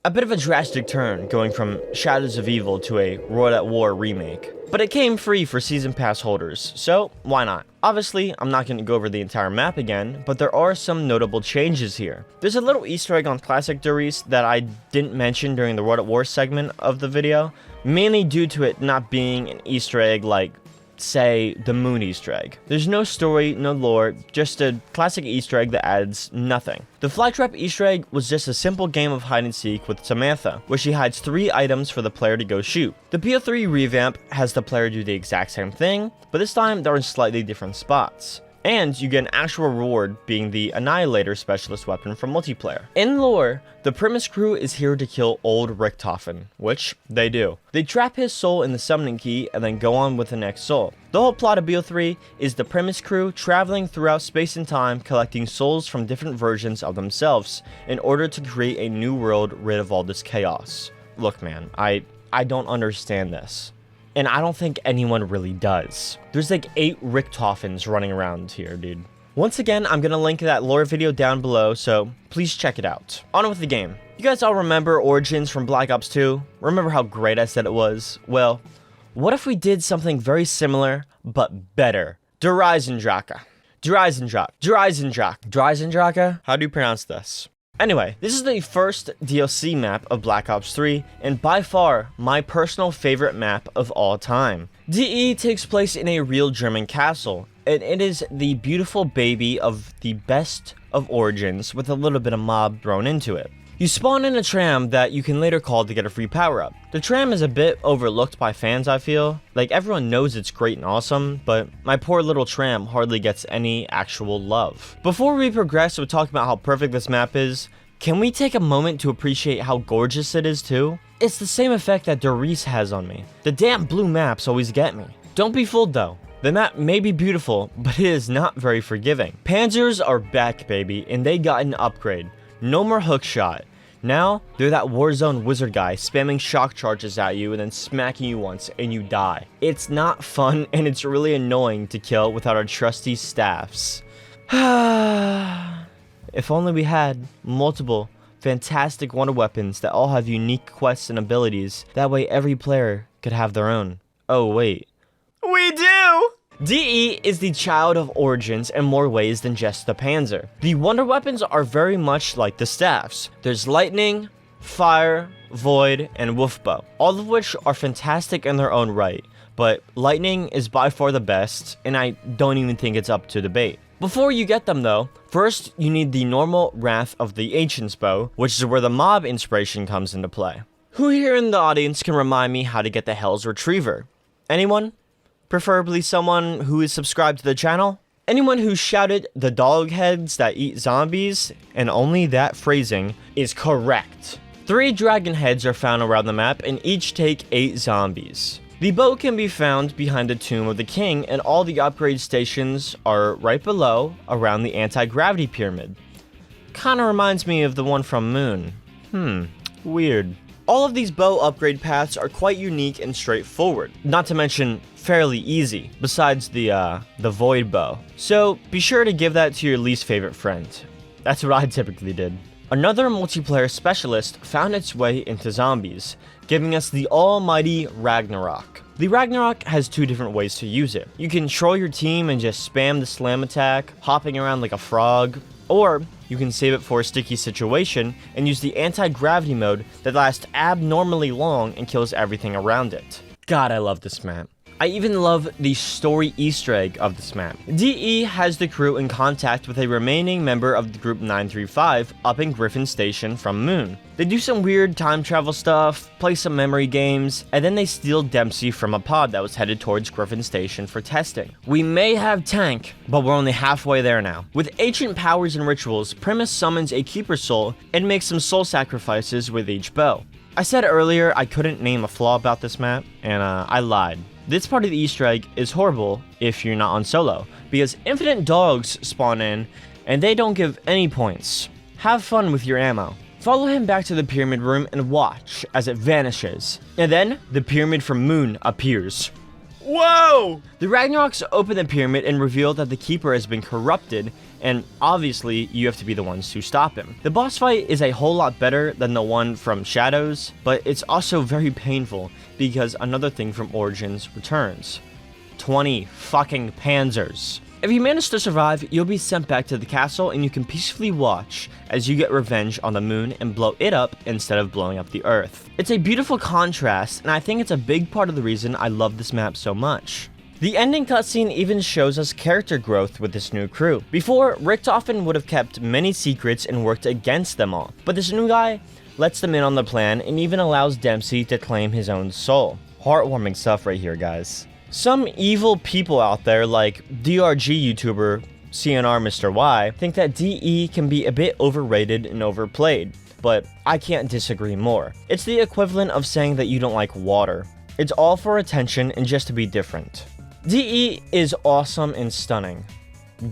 A bit of a drastic turn going from Shadows of Evil to a World at War remake. But it came free for season pass holders, so why not? Obviously, I'm not going to go over the entire map again, but there are some notable changes here. There's a little Easter egg on Classic Doris that I didn't mention during the World at War segment of the video, mainly due to it not being an Easter egg like, say, the Moon Easter egg. There's no story, no lore, just a classic Easter egg that adds nothing. The Flytrap Easter egg was just a simple game of hide and seek with Samantha, where she hides 3 items for the player to go shoot. The BO3 revamp has the player do the exact same thing, but this time they're in slightly different spots. And you get an actual reward being the Annihilator specialist weapon from multiplayer. In lore, the Primus crew is here to kill old Richtofen, which they do. They trap his soul in the summoning key and then go on with the next soul. The whole plot of BO3 is the Primus crew traveling throughout space and time collecting souls from different versions of themselves in order to create a new world rid of all this chaos. Look man, I don't understand this. And I don't think anyone really does. There's like 8 Richtofens running around here, dude. Once again, I'm gonna link that lore video down below, so please check it out. On with the game. You guys all remember Origins from Black Ops 2? Remember how great I said it was? Well, what if we did something very similar, but better? Eisendrache. Eisendrache. How do you pronounce this? Anyway, this is the first DLC map of Black Ops 3, and by far, my personal favorite map of all time. DE takes place in a real German castle, and it is the beautiful baby of the best of Origins with a little bit of mob thrown into it. You spawn in a tram that you can later call to get a free power-up. The tram is a bit overlooked by fans, I feel. Like, everyone knows it's great and awesome, but my poor little tram hardly gets any actual love. Before we progress with talking about how perfect this map is, can we take a moment to appreciate how gorgeous it is too? It's the same effect that Doris has on me. The damn blue maps always get me. Don't be fooled though. The map may be beautiful, but it is not very forgiving. Panzers are back, baby, and they got an upgrade. No more hookshot. Now, they're that Warzone wizard guy spamming shock charges at you and then smacking you once and you die. It's not fun and it's really annoying to kill without our trusty staffs. If only we had multiple fantastic wonder weapons that all have unique quests and abilities. That way every player could have their own. Oh wait. We do! DE is the child of origins in more ways than just the Panzer. The wonder weapons are very much like the staffs. There's lightning, fire, void, and wolf bow, all of which are fantastic in their own right, but lightning is by far the best, and I don't even think it's up to debate. Before you get them though, first you need the normal Wrath of the Ancients bow, which is where the mob inspiration comes into play. Who here in the audience can remind me how to get the Hell's Retriever? Anyone? Preferably someone who is subscribed to the channel? Anyone who shouted the dog heads that eat zombies, and only that phrasing, is correct. 3 dragon heads are found around the map and each take 8 zombies. The bow can be found behind the Tomb of the King, and all the upgrade stations are right below around the anti-gravity pyramid. Kinda reminds me of the one from Moon. Weird. All of these bow upgrade paths are quite unique and straightforward, not to mention fairly easy, besides the void bow. So be sure to give that to your least favorite friend. That's what I typically did. Another multiplayer specialist found its way into zombies, giving us the almighty Ragnarok. The Ragnarok has 2 different ways to use it. You can troll your team and just spam the slam attack, hopping around like a frog, or you can save it for a sticky situation and use the anti-gravity mode that lasts abnormally long and kills everything around it. God, I love this map. I even love the story Easter egg of this map. DE has the crew in contact with a remaining member of the group 935 up in Griffin Station from Moon. They do some weird time travel stuff, play some memory games, and then they steal Dempsey from a pod that was headed towards Griffin Station for testing. We may have tank, but we're only halfway there now. With ancient powers and rituals, Primus summons a Keeper Soul and makes some soul sacrifices with each bow. I said earlier I couldn't name a flaw about this map, and I lied. This part of the Easter egg is horrible if you're not on solo, because infinite dogs spawn in, and they don't give any points. Have fun with your ammo. Follow him back to the pyramid room and watch as it vanishes. And then, the pyramid from Moon appears. Whoa! The Ragnaroks open the pyramid and reveal that the Keeper has been corrupted, and obviously, you have to be the ones to stop him. The boss fight is a whole lot better than the one from Shadows, but it's also very painful because another thing from Origins returns. 20 fucking Panzers. If you manage to survive, you'll be sent back to the castle and you can peacefully watch as you get revenge on the moon and blow it up instead of blowing up the earth. It's a beautiful contrast, and I think it's a big part of the reason I love this map so much. The ending cutscene even shows us character growth with this new crew. Before, Richtofen would have kept many secrets and worked against them all, but this new guy lets them in on the plan and even allows Dempsey to claim his own soul. Heartwarming stuff right here, guys. Some evil people out there, like DRG YouTuber CNR Mr. Y, think that DE can be a bit overrated and overplayed, but I can't disagree more. It's the equivalent of saying that you don't like water. It's all for attention and just to be different. DE is awesome and stunning.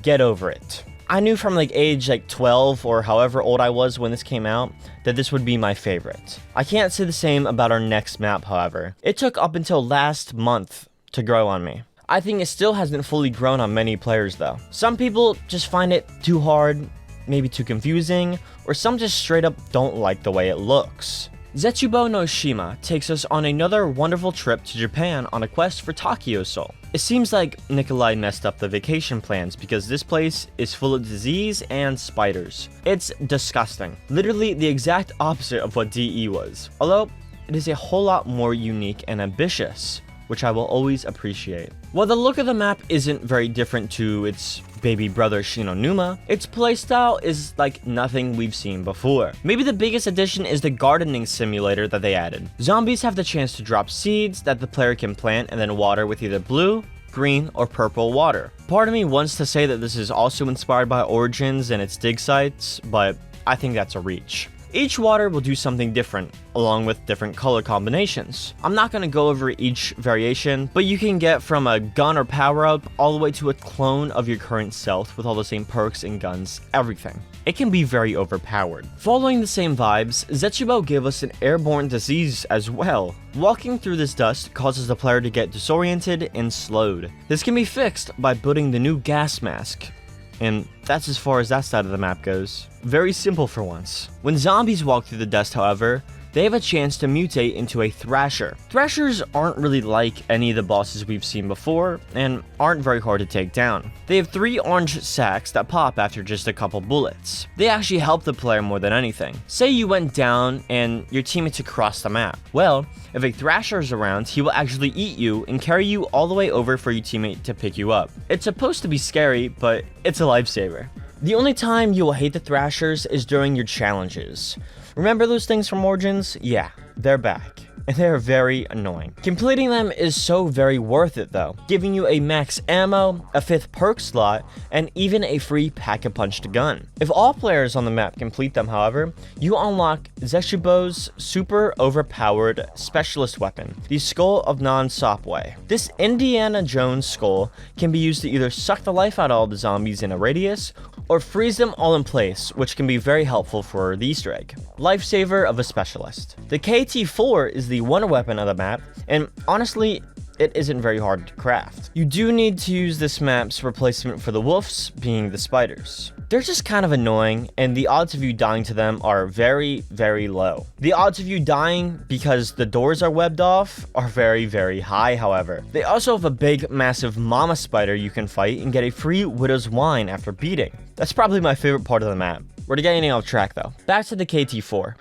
Get over it. I knew from age 12 or however old I was when this came out that this would be my favorite. I can't say the same about our next map, however. It took up until last month to grow on me. I think it still hasn't fully grown on many players though. Some people just find it too hard, maybe too confusing, or some just straight up don't like the way it looks. Zetsubou No Shima takes us on another wonderful trip to Japan on a quest for Takio Soul. It seems like Nikolai messed up the vacation plans because this place is full of disease and spiders. It's disgusting. Literally the exact opposite of what DE was. Although, it is a whole lot more unique and ambitious, which I will always appreciate. While the look of the map isn't very different to its baby brother Shinonuma, its playstyle is like nothing we've seen before. Maybe the biggest addition is the gardening simulator that they added. Zombies have the chance to drop seeds that the player can plant and then water with either blue, green, or purple water. Part of me wants to say that this is also inspired by Origins and its dig sites, but I think that's a reach. Each water will do something different, along with different color combinations. I'm not going to go over each variation, but you can get from a gun or power-up all the way to a clone of your current self with all the same perks and guns, everything. It can be very overpowered. Following the same vibes, Zetsubou gave us an airborne disease as well. Walking through this dust causes the player to get disoriented and slowed. This can be fixed by putting the new gas mask. And that's as far as that side of the map goes. Very simple for once. When zombies walk through the dust, however, they have a chance to mutate into a Thrasher. Thrashers aren't really like any of the bosses we've seen before, and aren't very hard to take down. They have 3 orange sacks that pop after just a couple bullets. They actually help the player more than anything. Say you went down and your teammates across the map. Well, if a Thrasher is around, he will actually eat you and carry you all the way over for your teammate to pick you up. It's supposed to be scary, but it's a lifesaver. The only time you will hate the Thrashers is during your challenges. Remember those things from Origins? Yeah, they're back. And they are very annoying. Completing them is so very worth it though, giving you a max ammo, a 5th perk slot, and even a free pack-a-punched gun. If all players on the map complete them, however, you unlock Zetsubou's super overpowered specialist weapon, the Skull of Non-Sopway. This Indiana Jones skull can be used to either suck the life out of all the zombies in a radius, or freeze them all in place, which can be very helpful for the Easter egg. Lifesaver of a specialist. The KT-4 is the wonder weapon of the map, and honestly, it isn't very hard to craft. You do need to use this map's replacement for the wolves, being the spiders. They're just kind of annoying, and the odds of you dying to them are very, very low. The odds of you dying because the doors are webbed off are very, very high, however. They also have a big, massive mama spider you can fight and get a free widow's wine after beating. That's probably my favorite part of the map. We're getting off track though. Back to the KT-4.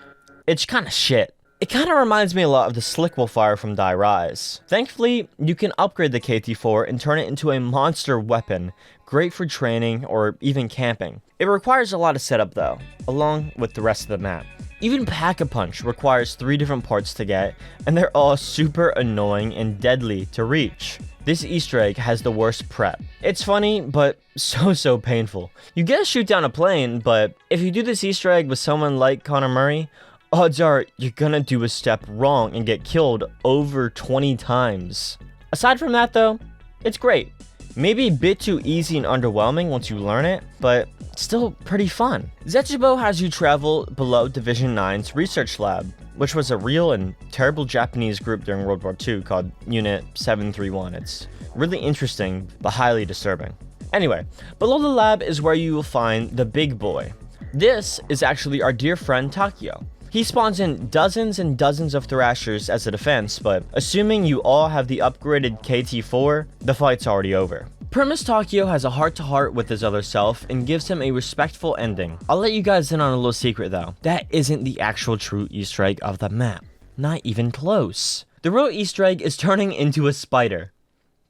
It's kind of shit. It kind of reminds me a lot of the Slick Fire from Die Rise. Thankfully, you can upgrade the KT-4 and turn it into a monster weapon, great for training or even camping. It requires a lot of setup though, along with the rest of the map. Even Pack-a-Punch requires 3 different parts to get, and they're all super annoying and deadly to reach. This Easter egg has the worst prep. It's funny, but so painful. You get to shoot down a plane, but if you do this Easter egg with someone like Connor Murray, odds are you're gonna do a step wrong and get killed over 20 times. Aside from that though, it's great. Maybe a bit too easy and underwhelming once you learn it, but still pretty fun. Zetsubou has you travel below Division 9's research lab, which was a real and terrible Japanese group during World War II called Unit 731. It's really interesting, but highly disturbing. Anyway, below the lab is where you will find the big boy. This is actually our dear friend Takio. He spawns in dozens and dozens of Thrashers as a defense, but assuming you all have the upgraded KT-4, the fight's already over. Premise Takio has a heart-to-heart with his other self and gives him a respectful ending. I'll let you guys in on a little secret though. That isn't the actual true Easter egg of the map. Not even close. The real Easter egg is turning into a spider.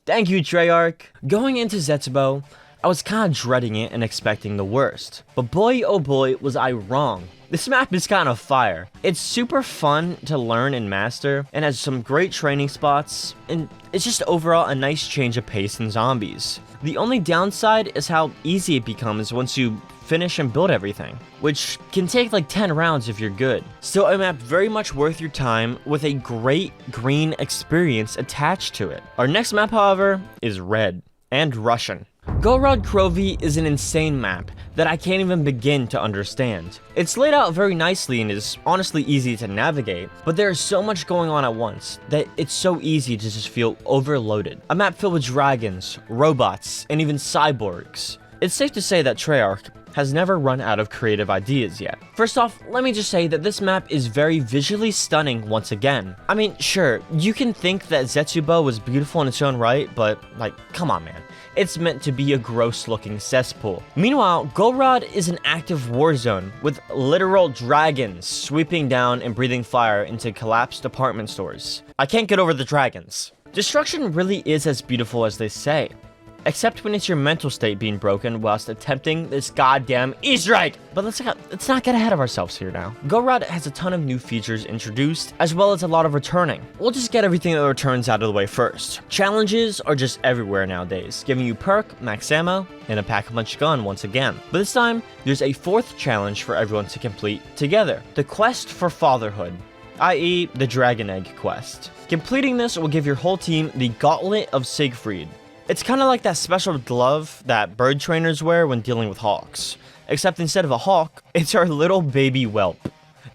Thank you, Treyarch. Going into Zetsubou, I was kind of dreading it and expecting the worst. But boy oh boy was I wrong. This map is kind of fire. It's super fun to learn and master, and has some great training spots, and it's just overall a nice change of pace in zombies. The only downside is how easy it becomes once you finish and build everything, which can take like 10 rounds if you're good. Still a map very much worth your time with a great green experience attached to it. Our next map, however, is red and Russian. Gorod Krovi is an insane map that I can't even begin to understand. It's laid out very nicely and is honestly easy to navigate, but there is so much going on at once that it's so easy to just feel overloaded. A map filled with dragons, robots, and even cyborgs. It's safe to say that Treyarch has never run out of creative ideas yet. First off, let me just say that this map is very visually stunning once again. I mean, sure, you can think that Zetsubou was beautiful in its own right, but like, come on man. It's meant to be a gross-looking cesspool. Meanwhile, Gorod is an active war zone with literal dragons sweeping down and breathing fire into collapsed department stores. I can't get over the dragons. Destruction really is as beautiful as they say. except when it's your mental state being broken whilst attempting this goddamn Easter egg. But let's not get ahead of ourselves here now. Gorod has a ton of new features introduced, as well as a lot of returning. We'll just get everything that returns out of the way first. Challenges are just everywhere nowadays, giving you perk, max ammo, and a pack-a-punch gun once again. But this time, there's a fourth challenge for everyone to complete together. The quest for fatherhood, i.e. the Dragon Egg quest. Completing this will give your whole team the Gauntlet of Siegfried. It's kind of like that special glove that bird trainers wear when dealing with hawks. Except instead of a hawk, it's our little baby whelp.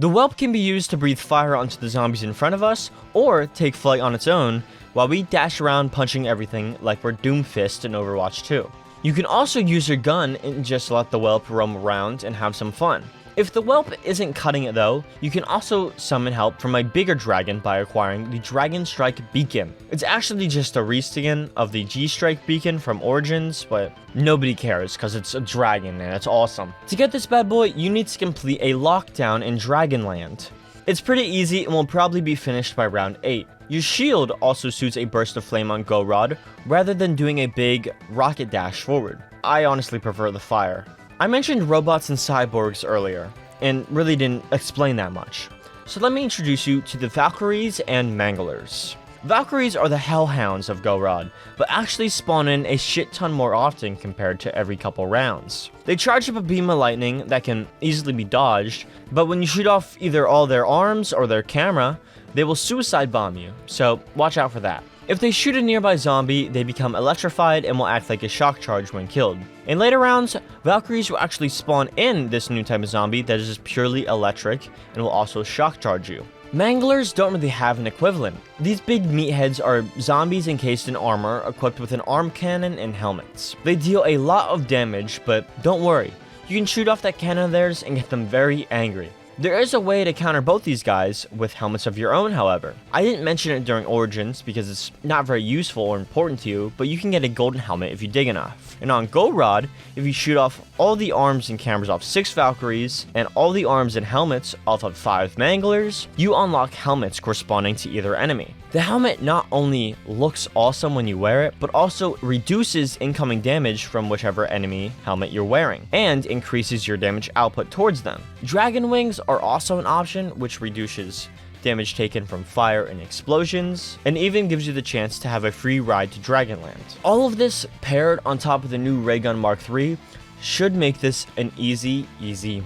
The whelp can be used to breathe fire onto the zombies in front of us, or take flight on its own, while we dash around punching everything like we're Doomfist in Overwatch 2. You can also use your gun and just let the whelp roam around and have some fun. If the whelp isn't cutting it though, you can also summon help from a bigger dragon by acquiring the Dragon Strike Beacon. It's actually just a reskin of the G-Strike Beacon from Origins, but nobody cares because it's a dragon and it's awesome. To get this bad boy, you need to complete a lockdown in Dragonland. It's pretty easy and will probably be finished by round 8. Your shield also suits a burst of flame on Gorod rather than doing a big rocket dash forward. I honestly prefer the fire. I mentioned robots and cyborgs earlier, and really didn't explain that much. So let me introduce you to the Valkyries and Manglers. Valkyries are the hellhounds of Gorod, but actually spawn in a shit ton more often compared to every couple rounds. They charge up a beam of lightning that can easily be dodged, but when you shoot off either all their arms or their camera, they will suicide bomb you, so watch out for that. If they shoot a nearby zombie, they become electrified and will act like a shock charge when killed. In later rounds, Valkyries will actually spawn in this new type of zombie that is just purely electric and will also shock charge you. Manglers don't really have an equivalent. These big meatheads are zombies encased in armor, equipped with an arm cannon and helmets. They deal a lot of damage, but don't worry, you can shoot off that cannon of theirs and get them very angry. There is a way to counter both these guys with helmets of your own, however. I didn't mention it during Origins because it's not very useful or important to you, but you can get a golden helmet if you dig enough. And on Gorod, if you shoot off all the arms and cameras off 6 Valkyries, and all the arms and helmets off of 5 Manglers, you unlock helmets corresponding to either enemy. The helmet not only looks awesome when you wear it, but also reduces incoming damage from whichever enemy helmet you're wearing, and increases your damage output towards them. Dragon Wings are also an option, which reduces damage taken from fire and explosions, and even gives you the chance to have a free ride to Dragonland. All of this paired on top of the new Ray Gun Mark III should make this an easy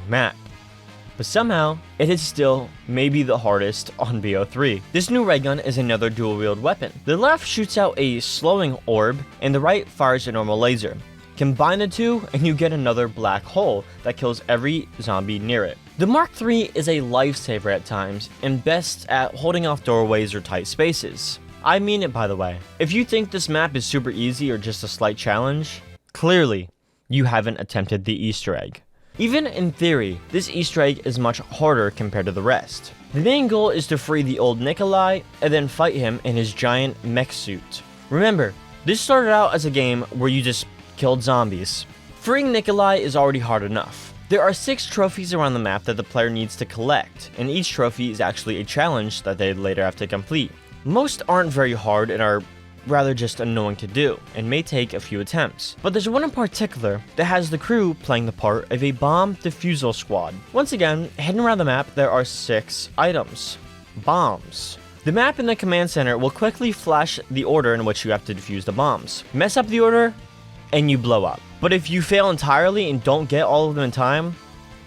map. But somehow, it is still maybe the hardest on BO3. This new ray gun is another dual-wield weapon. The left shoots out a slowing orb, and the right fires a normal laser. Combine the two, and you get another black hole that kills every zombie near it. The Mark III is a lifesaver at times, and best at holding off doorways or tight spaces. I mean it, by the way. If you think this map is super easy or just a slight challenge, clearly, you haven't attempted the Easter egg. Even in theory, this Easter egg is much harder compared to the rest. The main goal is to free the old Nikolai and then fight him in his giant mech suit. Remember, this started out as a game where you just killed zombies. Freeing Nikolai is already hard enough. There are 6 trophies around the map that the player needs to collect, and each trophy is actually a challenge that they later have to complete. Most aren't very hard and are rather just annoying to do, and may take a few attempts. But there's one in particular that has the crew playing the part of a bomb defusal squad. Once again, hidden around the map, there are 6 items. Bombs. The map in the command center will quickly flash the order in which you have to defuse the bombs. Mess up the order, and you blow up. But if you fail entirely and don't get all of them in time,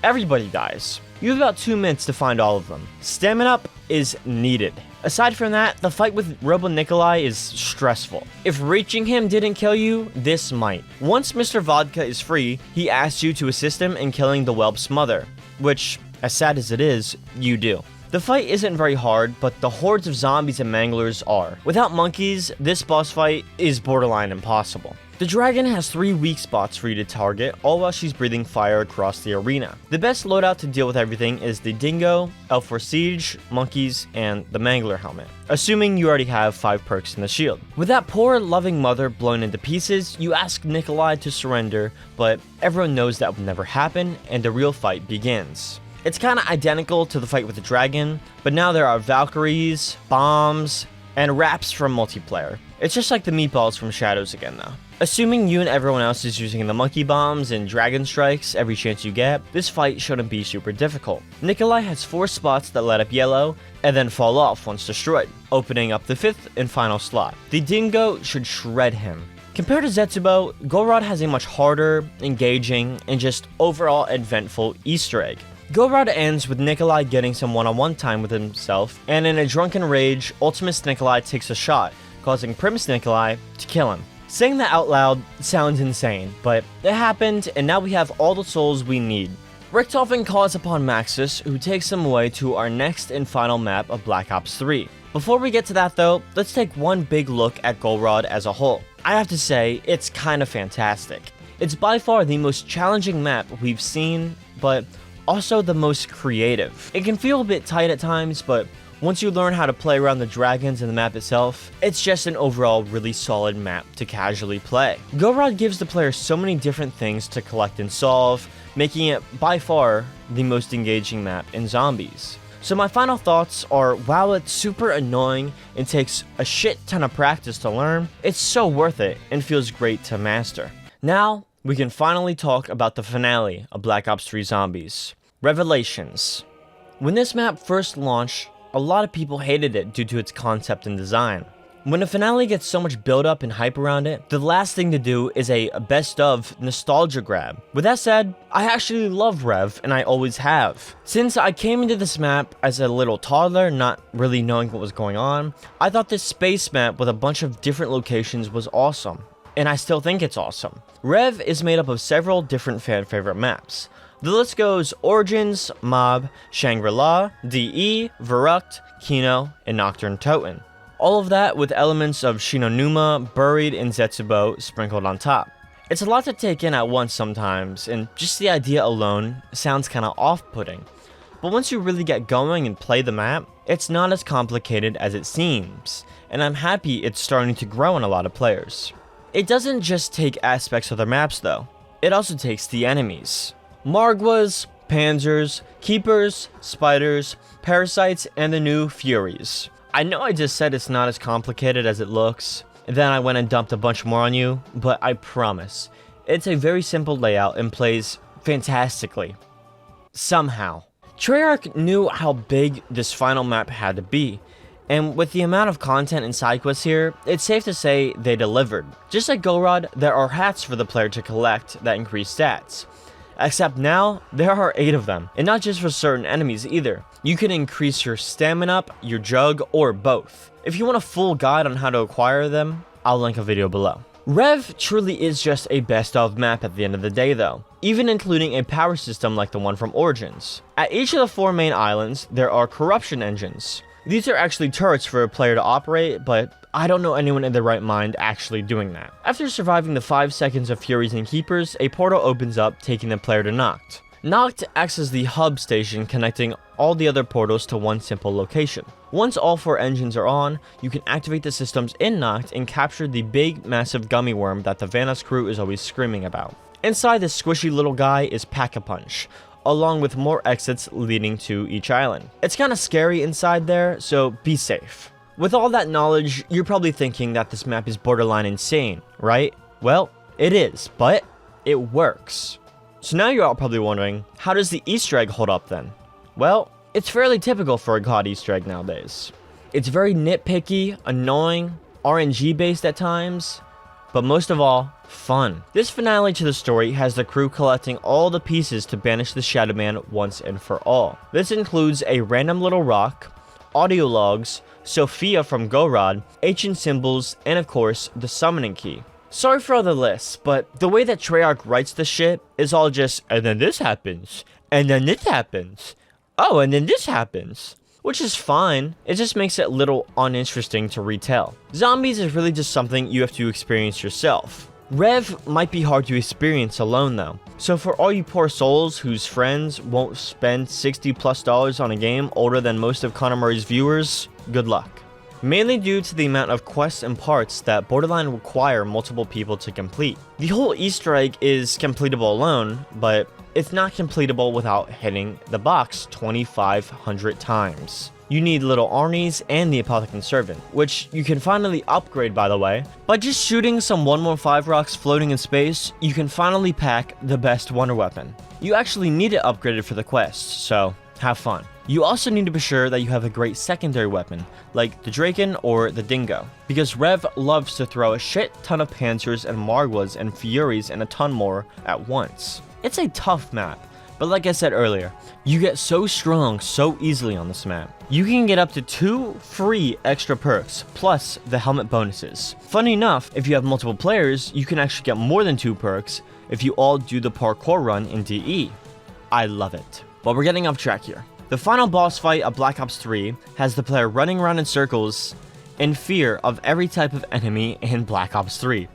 everybody dies. You have about 2 minutes to find all of them. Stamina up is needed. Aside from that, the fight with Robo Nikolai is stressful. If reaching him didn't kill you, this might. Once Mr. Vodka is free, he asks you to assist him in killing the whelp's mother, which, as sad as it is, you do. The fight isn't very hard, but the hordes of zombies and manglers are. Without monkeys, this boss fight is borderline impossible. The dragon has 3 weak spots for you to target, all while she's breathing fire across the arena. The best loadout to deal with everything is the Dingo, L4 Siege, monkeys, and the Mangler helmet, assuming you already have 5 perks in the shield. With that poor loving mother blown into pieces, you ask Nikolai to surrender, but everyone knows that will never happen, and the real fight begins. It's kinda identical to the fight with the dragon, but now there are Valkyries, bombs, and wraps from multiplayer. It's just like the meatballs from Shadows again though. Assuming you and everyone else is using the monkey bombs and dragon strikes every chance you get, this fight shouldn't be super difficult. Nikolai has 4 spots that light up yellow and then fall off once destroyed, opening up the 5th and final slot. The dingo should shred him. Compared to Zetsubou, Gorod has a much harder, engaging, and just overall eventful Easter egg. Gorod ends with Nikolai getting some one-on-one time with himself, and in a drunken rage, Ultimus Nikolai takes a shot, causing Primus Nikolai to kill him. Saying that out loud sounds insane, but it happened, and now we have all the souls we need. Richtofen calls upon Maxis, who takes him away to our next and final map of Black Ops 3. Before we get to that though, let's take one big look at Gorod as a whole. I have to say, it's kind of fantastic. It's by far the most challenging map we've seen, but also the most creative. It can feel a bit tight at times, but once you learn how to play around the dragons and the map itself, it's just an overall really solid map to casually play. Gorod gives the player so many different things to collect and solve, making it by far the most engaging map in zombies. So my final thoughts are, while it's super annoying and takes a shit ton of practice to learn, it's so worth it and feels great to master. Now, we can finally talk about the finale of Black Ops 3 Zombies. Revelations. When this map first launched, a lot of people hated it due to its concept and design. When a finale gets so much build up and hype around it, the last thing to do is a best of nostalgia grab. With that said, I actually love Rev, and I always have. Since I came into this map as a little toddler, not really knowing what was going on, I thought this space map with a bunch of different locations was awesome. And I still think it's awesome. Rev is made up of several different fan favorite maps. The list goes Origins, Mob, Shangri-La, DE, Verrucht, Kino, and Nocturne Toten. All of that with elements of Shinonuma, Buried, and Zetsubou sprinkled on top. It's a lot to take in at once sometimes, and just the idea alone sounds kinda off-putting. But once you really get going and play the map, it's not as complicated as it seems, and I'm happy it's starting to grow in a lot of players. It doesn't just take aspects of the maps though, it also takes the enemies. Margwas, Panzers, Keepers, Spiders, Parasites, and the new Furies. I know I just said it's not as complicated as it looks, and then I went and dumped a bunch more on you, but I promise, it's a very simple layout and plays fantastically. Somehow. Treyarch knew how big this final map had to be, and with the amount of content and side quests here, it's safe to say they delivered. Just like Gorod, there are hats for the player to collect that increase stats. Except now, there are 8 of them, and not just for certain enemies either. You can increase your stamina up, your jug, or both. If you want a full guide on how to acquire them, I'll link a video below. Rev truly is just a best of map at the end of the day though, even including a power system like the one from Origins. At each of the 4 main islands, there are corruption engines. These are actually turrets for a player to operate, but I don't know anyone in their right mind actually doing that. After surviving the 5 seconds of Furies and Keepers, a portal opens up, taking the player to Noct. Noct acts as the hub station connecting all the other portals to one simple location. Once all 4 engines are on, you can activate the systems in Noct and capture the big, massive gummy worm that the Vanos crew is always screaming about. Inside this squishy little guy is Pack-a-Punch, along with more exits leading to each island. It's kinda scary inside there, so be safe. With all that knowledge, you're probably thinking that this map is borderline insane, right? Well, it is, but it works. So now you're all probably wondering, how does the Easter egg hold up then? Well, it's fairly typical for a COD Easter egg nowadays. It's very nitpicky, annoying, RNG based at times, but most of all, fun. This finale to the story has the crew collecting all the pieces to banish the Shadow Man once and for all. This includes a random little rock, audio logs, Sophia from Gorod, ancient symbols, and of course, the summoning key. Sorry for all the lists, but the way that Treyarch writes the shit is all just, and then this happens, and then this happens, oh, and then this happens. Which is fine, it just makes it a little uninteresting to retell. Zombies is really just something you have to experience yourself. Rev might be hard to experience alone though, so for all you poor souls whose friends won't spend $60+ on a game older than most of Conor Murray's viewers, good luck. Mainly due to the amount of quests and parts that borderline require multiple people to complete. The whole Easter egg is completable alone, but it's not completable without hitting the box 2,500 times. You need little Arnie's and the Apothecary Servant, which you can finally upgrade, by the way. By just shooting some 115 rocks floating in space, you can finally pack the best wonder weapon. You actually need it upgraded for the quest, so have fun. You also need to be sure that you have a great secondary weapon, like the Draken or the Dingo, because Rev loves to throw a shit ton of Panzers and Margwas and Furies and a ton more at once. It's a tough map, but like I said earlier, you get so strong so easily on this map. You can get up to 2 free extra perks, plus the helmet bonuses. Funny enough, if you have multiple players, you can actually get more than 2 perks if you all do the parkour run in DE. I love it. But we're getting off track here. The final boss fight of Black Ops 3 has the player running around in circles in fear of every type of enemy in Black Ops 3,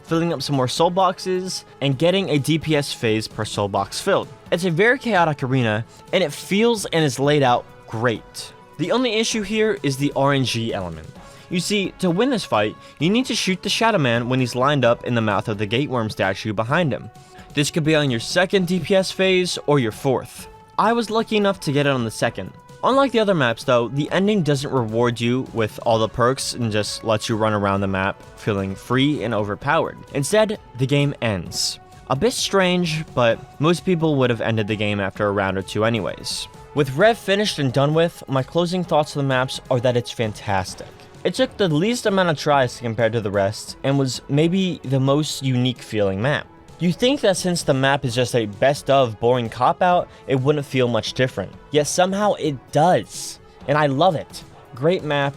filling up some more soul boxes and getting a DPS phase per soul box filled. It's a very chaotic arena, and it feels and is laid out great. The only issue here is the RNG element. You see, to win this fight, you need to shoot the Shadow Man when he's lined up in the mouth of the Gateworm statue behind him. This could be on your second DPS phase or your fourth. I was lucky enough to get it on the second. Unlike the other maps though, the ending doesn't reward you with all the perks and just lets you run around the map feeling free and overpowered. Instead, the game ends. A bit strange, but most people would have ended the game after a round or two anyways. With Rev finished and done with, my closing thoughts on the maps are that it's fantastic. It took the least amount of tries compared to the rest, and was maybe the most unique feeling map. You think that since the map is just a best of boring cop-out, it wouldn't feel much different. Yet somehow it does, and I love it. Great map,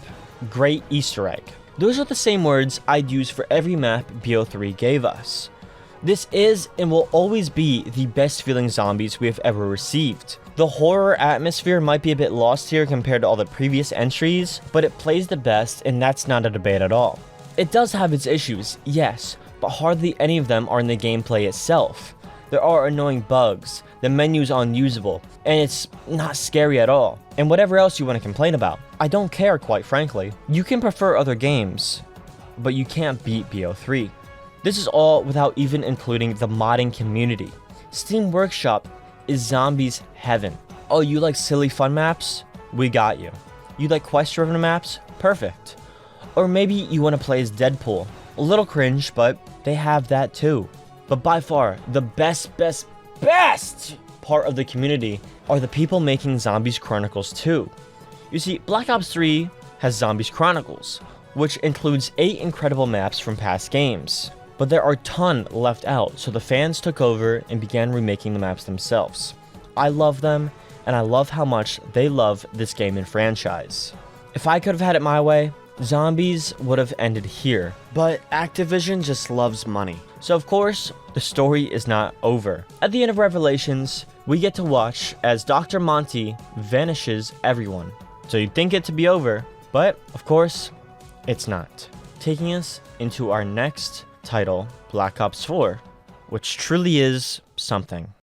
great Easter egg. Those are the same words I'd use for every map BO3 gave us. This is and will always be the best feeling zombies we have ever received. The horror atmosphere might be a bit lost here compared to all the previous entries, but it plays the best, and that's not a debate at all. It does have its issues, yes, but hardly any of them are in the gameplay itself. There are annoying bugs, the menu's unusable, and it's not scary at all. And whatever else you want to complain about, I don't care, quite frankly. You can prefer other games, but you can't beat BO3. This is all without even including the modding community. Steam Workshop is zombies heaven. Oh, you like silly fun maps? We got you. You like quest-driven maps? Perfect. Or maybe you want to play as Deadpool. A little cringe, but they have that too. But by far, the best part of the community are the people making Zombies Chronicles 2. You see, Black Ops 3 has Zombies Chronicles, which includes 8 incredible maps from past games. But there are a ton left out, so the fans took over and began remaking the maps themselves. I love them, and I love how much they love this game and franchise. If I could have had it my way, Zombies would have ended here, but Activision just loves money. So of course, the story is not over. At the end of Revelations, we get to watch as Dr. Monty vanishes everyone. So you'd think it to be over, but of course, it's not. Taking us into our next title, Black Ops 4, which truly is something.